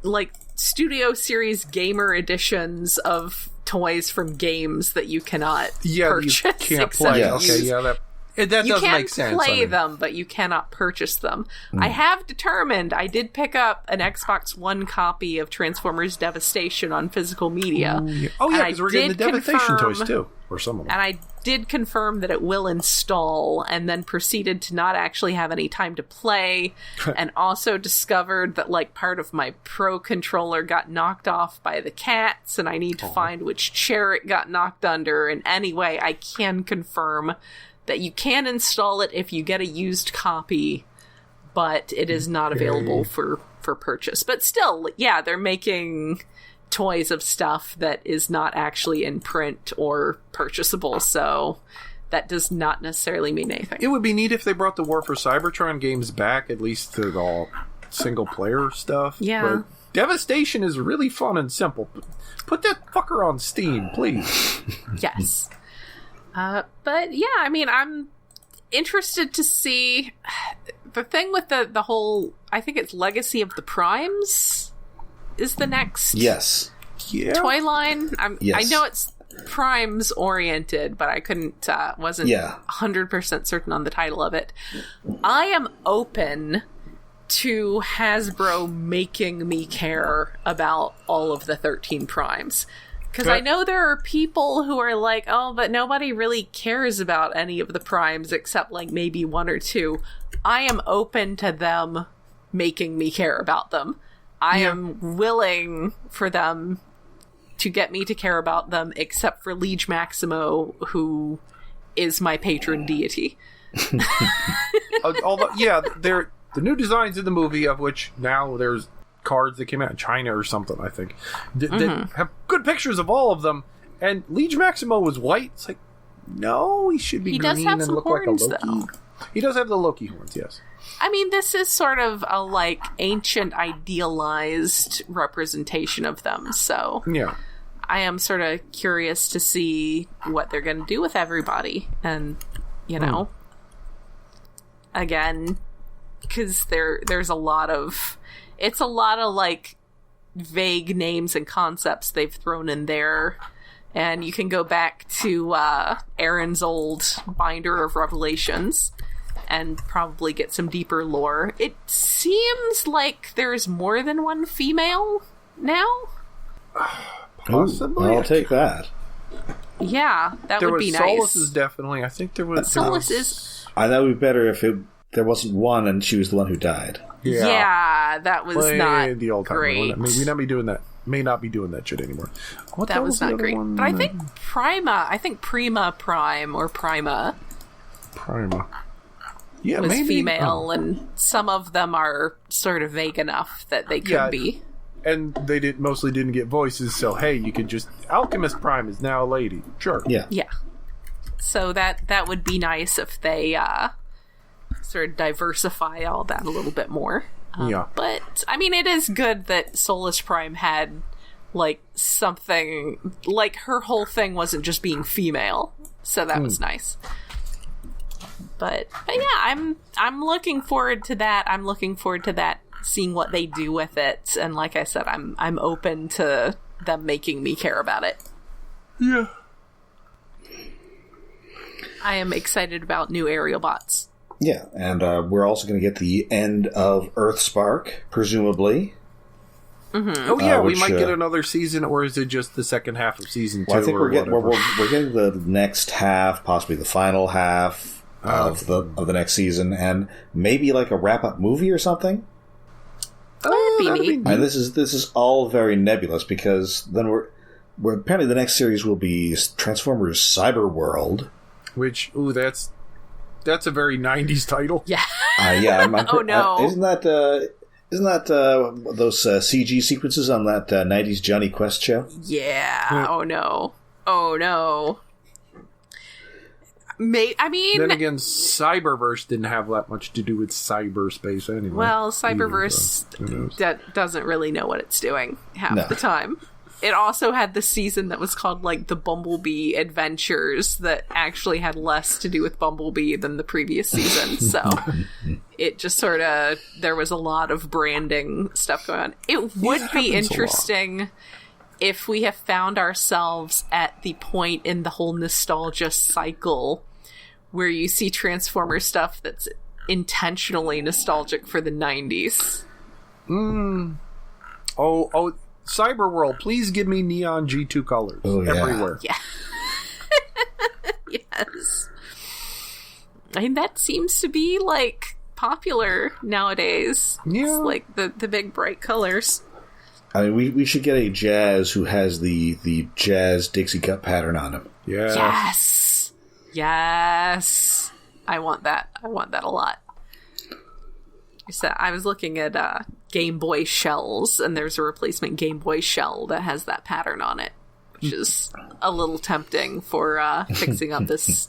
like Studio Series gamer editions of toys from games that you cannot purchase. You can't play. Yes. Okay, yeah, that does make sense. You can play them, but you cannot purchase them. I have determined I did pick up an Xbox One copy of Transformers Devastation on physical media. Oh yeah, because we're getting the Devastation toys too, or some of them. And I did confirm that it will install, and then proceeded to not actually have any time to play, and also discovered that like part of my Pro controller got knocked off by the cats, and I need to find which chair it got knocked under. And anyway, I can confirm that you can install it if you get a used copy, but it is not available for purchase. But still, yeah, they're making toys of stuff that is not actually in print or purchasable, so that does not necessarily mean anything. It would be neat if they brought the War for Cybertron games back, at least to the all single-player stuff. Yeah. But Devastation is really fun and simple. Put that fucker on Steam, please. Yes. But yeah, I mean, I'm interested to see the thing with the whole, I think it's Legacy of the Primes is the next toy line. I know it's Primes oriented, but I wasn't 100% certain on the title of it. I am open to Hasbro making me care about all of the 13 Primes. Because I know there are people who are like, oh, but nobody really cares about any of the Primes except like maybe one or two. I am open to them making me care about them. I am willing for them to get me to care about them, except for Liege Maximo, who is my patron deity. Although, they're the new designs in the movie, of which now there's cards that came out in China or something, I think, that have good pictures of all of them. And Liege Maximo was white. It's like, no, he should be green and look horns, like a Loki. Though. He does have the Loki horns, yes. I mean, this is sort of a, like, ancient, idealized representation of them, so... Yeah. I am sort of curious to see what they're going to do with everybody. And, you know... Again, because there's a lot of... It's a lot of, like, vague names and concepts they've thrown in there. And you can go back to Aaron's old binder of Revelations and probably get some deeper lore. It seems like there's more than one female now. Possibly. I'll take that. Yeah, that would be nice. Solus is definitely. I think there was. Solus is. That would be better if there wasn't one and she was the one who died. Yeah, that was not the old great. May not be doing that. May not be doing that shit anymore. That was not great. But I think Prima Prime or Prima. Yeah, was maybe female, and some of them are sort of vague enough that they could be. And they mostly didn't get voices, so hey, you could just... Alchemist Prime is now a lady. Sure. Yeah. Yeah. So that would be nice if they sort of diversify all that a little bit more. Yeah. But, I mean, it is good that Solus Prime had, like, something... Like, her whole thing wasn't just being female. So that was nice. But yeah, I'm looking forward to that. I'm looking forward to that, seeing what they do with it. And like I said, I'm open to them making me care about it. Yeah. I am excited about new aerial bots. Yeah, and we're also going to get the end of Earthspark, presumably. Mm-hmm. Oh yeah, which, we might get another season, or is it just the second half of season 2? Well, I think we're getting the next half, possibly the final half of the next season, and maybe like a wrap-up movie or something. That'd be neat. And this is all very nebulous, because then we're apparently the next series will be Transformers Cyberworld. Which, that's a very 90s title. Yeah. Oh no! Isn't that those CG sequences on that 90s Johnny Quest show? Yeah. Oh no. Oh no. I mean... Then again, Cyberverse didn't have that much to do with cyberspace anyway. Well, Cyberverse doesn't really know what it's doing half the time. It also had the season that was called, like, the Bumblebee Adventures that actually had less to do with Bumblebee than the previous season, so it just sort of... There was a lot of branding stuff going on. It would be interesting if we have found ourselves at the point in the whole nostalgia cycle where you see Transformer stuff that's intentionally nostalgic for the 90s. Oh, Cyberworld, please give me neon G2 colors everywhere. Yeah. Yes. I mean, that seems to be, like, popular nowadays. Yeah. It's like the big bright colors. I mean, we should get a Jazz who has the Jazz Dixie Cup pattern on him. Yeah. Yes. I want that. I want that a lot. So I was looking at Game Boy shells, and there's a replacement Game Boy shell that has that pattern on it, which is a little tempting for fixing up this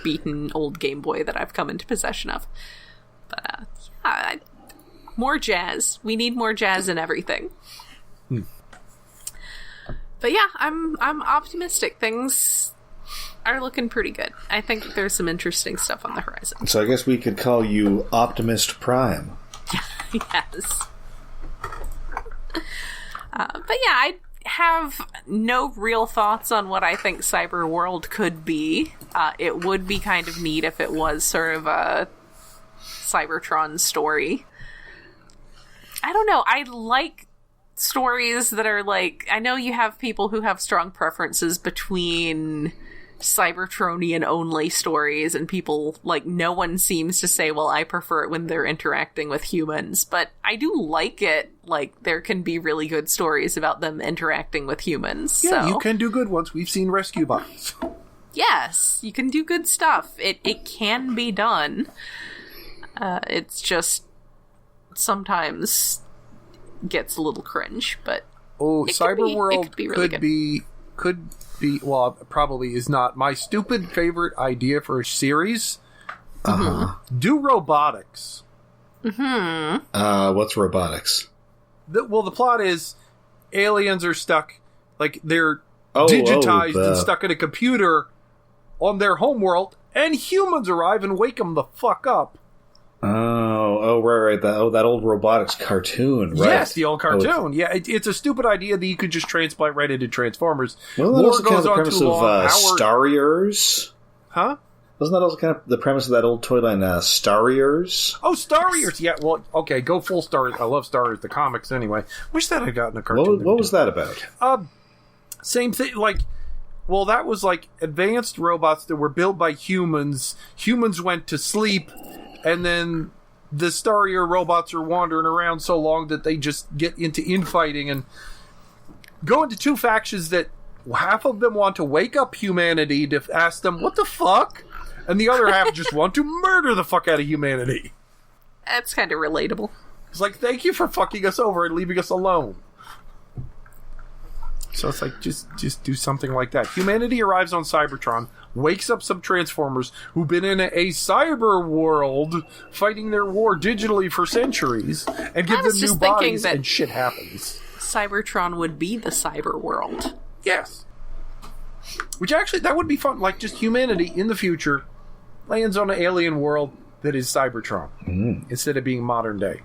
beaten old Game Boy that I've come into possession of. But yeah, more Jazz. We need more Jazz in everything. But yeah, I'm optimistic. Things are looking pretty good. I think there's some interesting stuff on the horizon. So I guess we could call you Optimist Prime. Yes. But yeah, I have no real thoughts on what I think Cyberworld could be. It would be kind of neat if it was sort of a Cybertron story. I don't know. I like stories that are like... I know you have people who have strong preferences between Cybertronian only stories, and people, like, no one seems to say, well, I prefer it when they're interacting with humans, but I do like it. Like, there can be really good stories about them interacting with humans. Yeah, so. You can do good ones. We've seen Rescue Bots. Yes, you can do good stuff. It can be done. It's just sometimes gets a little cringe, but Cyberworld could be well, probably is not my stupid favorite idea for a series. Do robotics. What's robotics? The plot is aliens are stuck, like they're digitized and stuck in a computer on their homeworld, and humans arrive and wake them the fuck up. Right. That old robotics cartoon, right? Yes, the old cartoon. It's a stupid idea that you could just transplant right into Transformers. Well, that also kind of the premise of Starriers. Huh? Wasn't that also kind of the premise of that old toy line, Starriers? Oh, Starriers! Yeah, well, okay, go full Starriers. I love Starriers, the comics, anyway. Wish that had gotten a cartoon. What was that about? Same thing, like... Well, that was like advanced robots that were built by humans. Humans went to sleep, and then the Starrier robots are wandering around so long that they just get into infighting and go into two factions that half of them want to wake up humanity to ask them, what the fuck? And the other half just want to murder the fuck out of humanity. That's kind of relatable. It's like, thank you for fucking us over and leaving us alone. So it's like, just do something like that. Humanity arrives on Cybertron, wakes up some Transformers who've been in a cyber world fighting their war digitally for centuries, and give them new bodies, and shit happens. Cybertron would be the cyber world. Yes. Which actually, that would be fun. Like, just humanity in the future lands on an alien world that is Cybertron instead of being modern day.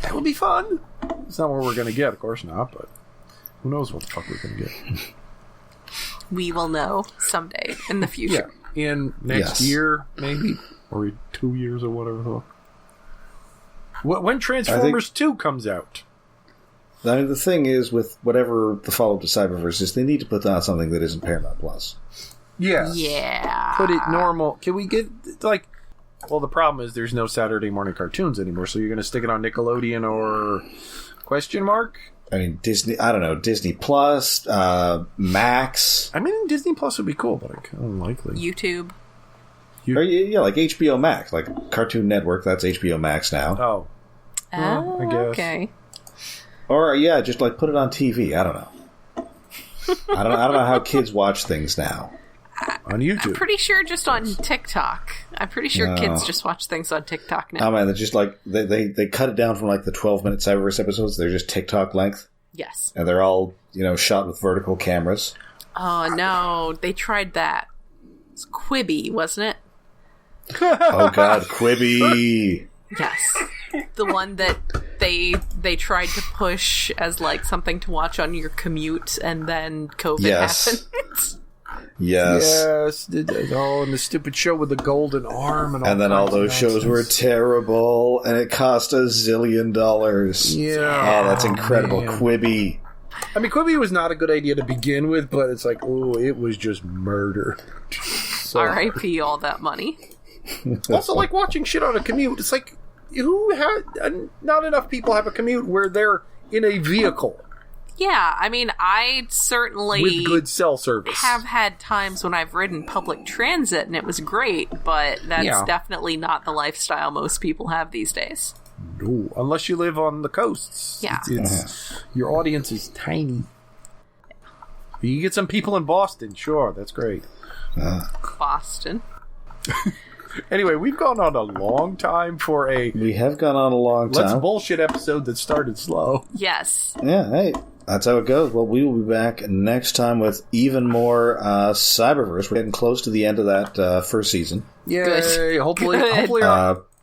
That would be fun. It's not what we're going to get, of course not, but who knows what the fuck we're going to get. We will know someday in the future. Yeah. In next year, maybe, or 2 years or whatever. When Transformers 2 comes out. I mean, the thing is, with whatever the follow-up to Cyberverse is, they need to put out something that isn't Paramount Plus. Yes. Yeah. Put it normal. Can we get, like... Well, the problem is there's no Saturday morning cartoons anymore, so you're going to stick it on Nickelodeon or... Question mark? I mean, Disney... I don't know. Disney Plus, Max... I mean, Disney Plus would be cool, but unlikely. YouTube. Or, yeah, like HBO Max. Like Cartoon Network, that's HBO Max now. Oh. Well, I guess. Okay. Or, yeah, just, like, put it on TV. I don't know. I don't know how kids watch things now. On YouTube. I'm pretty sure just on TikTok. I'm pretty sure kids just watch things on TikTok now. Oh, man, they're just, like, they cut it down from, like, the 12-minute Cyberverse episodes. They're just TikTok length. Yes. And they're all, shot with vertical cameras. Oh, no. They tried that. It's Quibi, wasn't it? Oh, God, Quibi! Yes. The one that they tried to push as, like, something to watch on your commute, and then COVID happened. Yes. Oh, and the stupid show with the golden arm and all. And then all those shows were terrible, and it cost $1 zillion. Yeah. Oh, that's incredible. Man. Quibi. I mean, Quibi was not a good idea to begin with, but it's like, oh, it was just murder. So. R.I.P. all that money. Also, like, watching shit on a commute, it's like, not enough people have a commute where they're in a vehicle. Yeah, I mean, I certainly... with good cell service. ...have had times when I've ridden public transit, and it was great, but that's definitely not the lifestyle most people have these days. No, unless you live on the coasts. Yeah. Your audience is tiny. You get some people in Boston, sure, that's great. Boston. Anyway, we've gone on a long time for We have gone on a long time. Let's bullshit episode that started slow. Yes. Yeah, hey, that's how it goes. Well, we will be back next time with even more Cyberverse. We're getting close to the end of that first season. Yay! Good. Hopefully,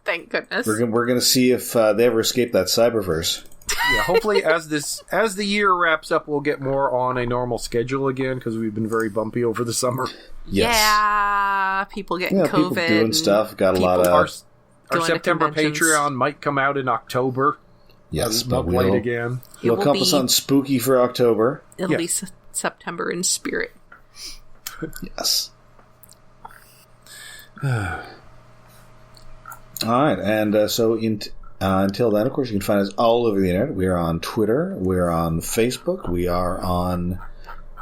Thank goodness. We're going to see if they ever escape that Cyberverse. Yeah, hopefully as the year wraps up, we'll get more on a normal schedule again, because we've been very bumpy over the summer. Yes. Yeah, people getting COVID. People doing stuff. Got a lot of... Our September Patreon might come out in October. Yes, but we'll again. We'll come with something spooky for October. It'll be September in spirit. Yes. All right, and so until then, of course, you can find us all over the internet. We are on Twitter, we're on Facebook, we are on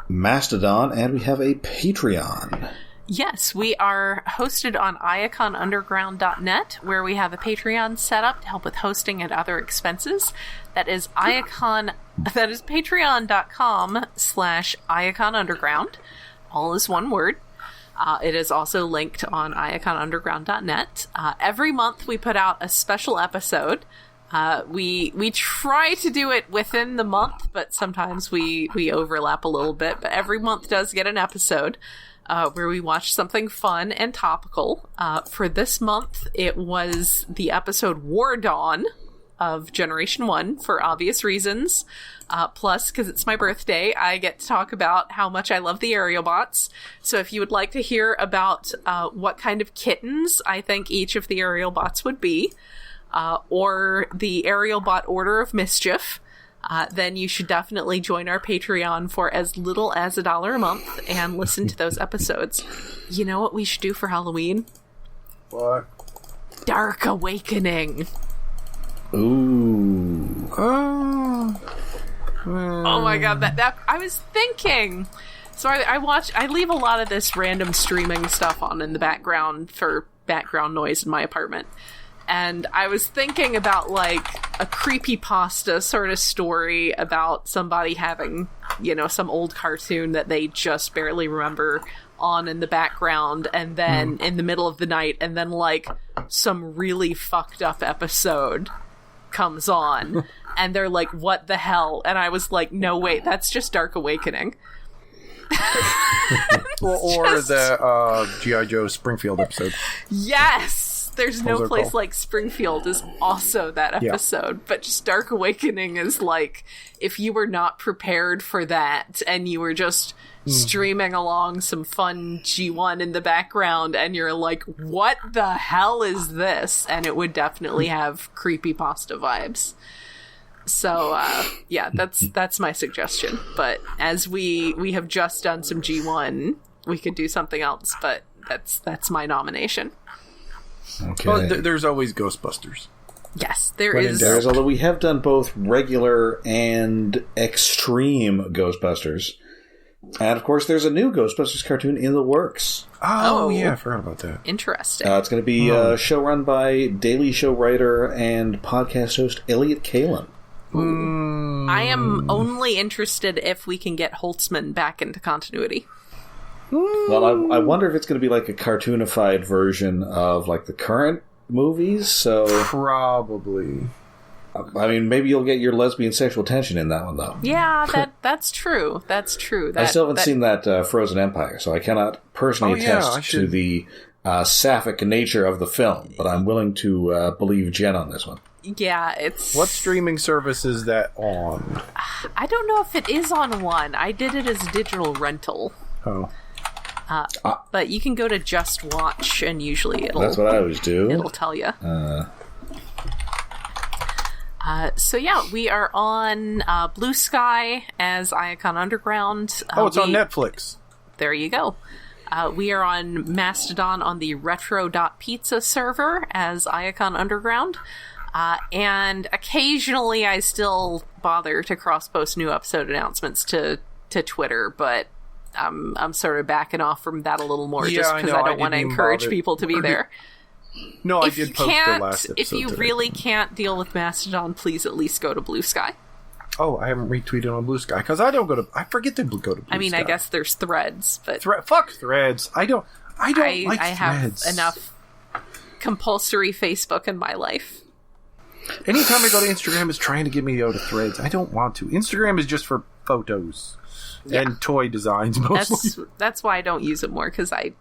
Mastodon, and we have a Patreon. Yes, we are hosted on iaconunderground.net, where we have a Patreon set up to help with hosting and other expenses. That is patreon.com/iaconunderground. All is one word. It is also linked on iaconunderground.net. Every month we put out a special episode. We try to do it within the month, but sometimes we overlap a little bit. But every month does get an episode where we watch something fun and topical. For this month, it was the episode War Dawn of Generation 1, for obvious reasons. Plus, because it's my birthday, I get to talk about how much I love the aerial bots. So if you would like to hear about what kind of kittens I think each of the aerial bots would be, or the aerial bot order of mischief, then you should definitely join our Patreon for as little as $1 a month and listen to those episodes. You know what we should do for Halloween? What? Dark Awakening. Ooh. Oh my god, that I was thinking. So I leave a lot of this random streaming stuff on in the background for background noise in my apartment. And I was thinking about, like, a creepypasta sort of story about somebody having, you know, some old cartoon that they just barely remember on in the background, and then in the middle of the night, and then, like, some really fucked up episode comes on, and they're like, what the hell? And I was like, no, wait, that's just Dark Awakening. or the G.I. Joe Springfield episode. Yes! There's no place called. like Springfield is also that episode, but just Dark Awakening is like, if you were not prepared for that and you were just streaming along some fun G1 in the background and you're like, what the hell is this? And it would definitely have creepypasta vibes. So, yeah, that's my suggestion. But as we have just done some G1, we could do something else, but that's my nomination. Okay. Oh, there's always Ghostbusters. Yes, there is. Although we have done both regular and extreme Ghostbusters. And, of course, there's a new Ghostbusters cartoon in the works. Oh yeah, I forgot about that. Interesting. It's going to be a show run by Daily Show writer and podcast host Elliot Kalin. I am only interested if we can get Holtzman back into continuity. Well, I wonder if it's going to be like a cartoonified version of like the current movies. So Probably. I mean, maybe you'll get your lesbian sexual tension in that one, though. Yeah, that's true. That's true. I still haven't seen that Frozen Empire, so I cannot personally attest to the sapphic nature of the film. But I'm willing to believe Jen on this one. Yeah, it's... What streaming service is that on? I don't know if it is on one. I did it as digital rental. Oh. But you can go to Just Watch, and usually That's what I always do. it'll tell you. So yeah, we are on Blue Sky as Iacon Underground. It's on Netflix. There you go. We are on Mastodon on the retro.pizza server as Iacon Underground. And occasionally I still bother to cross-post new episode announcements to Twitter, but I'm sort of backing off from that a little more just because I don't want to encourage people to be there. No, I did post the last episode If you today. really can't deal with Mastodon, please at least go to Blue Sky. Oh, I haven't retweeted on Blue Sky because I forget to go to Blue Sky. I mean, I guess there's Threads, but fuck Threads. I don't like I Threads. have enough compulsory Facebook in my life. Anytime I go to Instagram, it's trying to get me to go to Threads. I don't want to. Instagram is just for photos and toy designs mostly. That's why I don't use it more, because I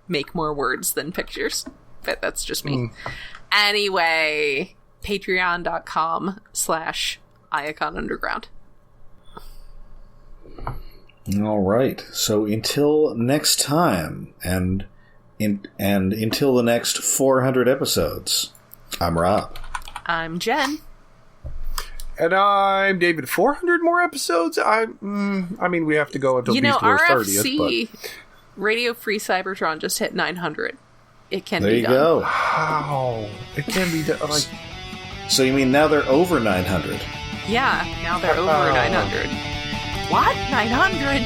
make more words than pictures. But that's just me. Anyway, patreon.com/Iacon Underground. All right. So until next time, and until the next 400 episodes, I'm Rob. I'm Jen. And I'm David. 400 more episodes? I mean, we have to go until Beast Wars 30th. RFC, Radio Free Cybertron, just hit 900. It can There be you done. go. Wow. It can be done. Like, So you mean now they're over 900? Yeah, now they're over 900. What? 900?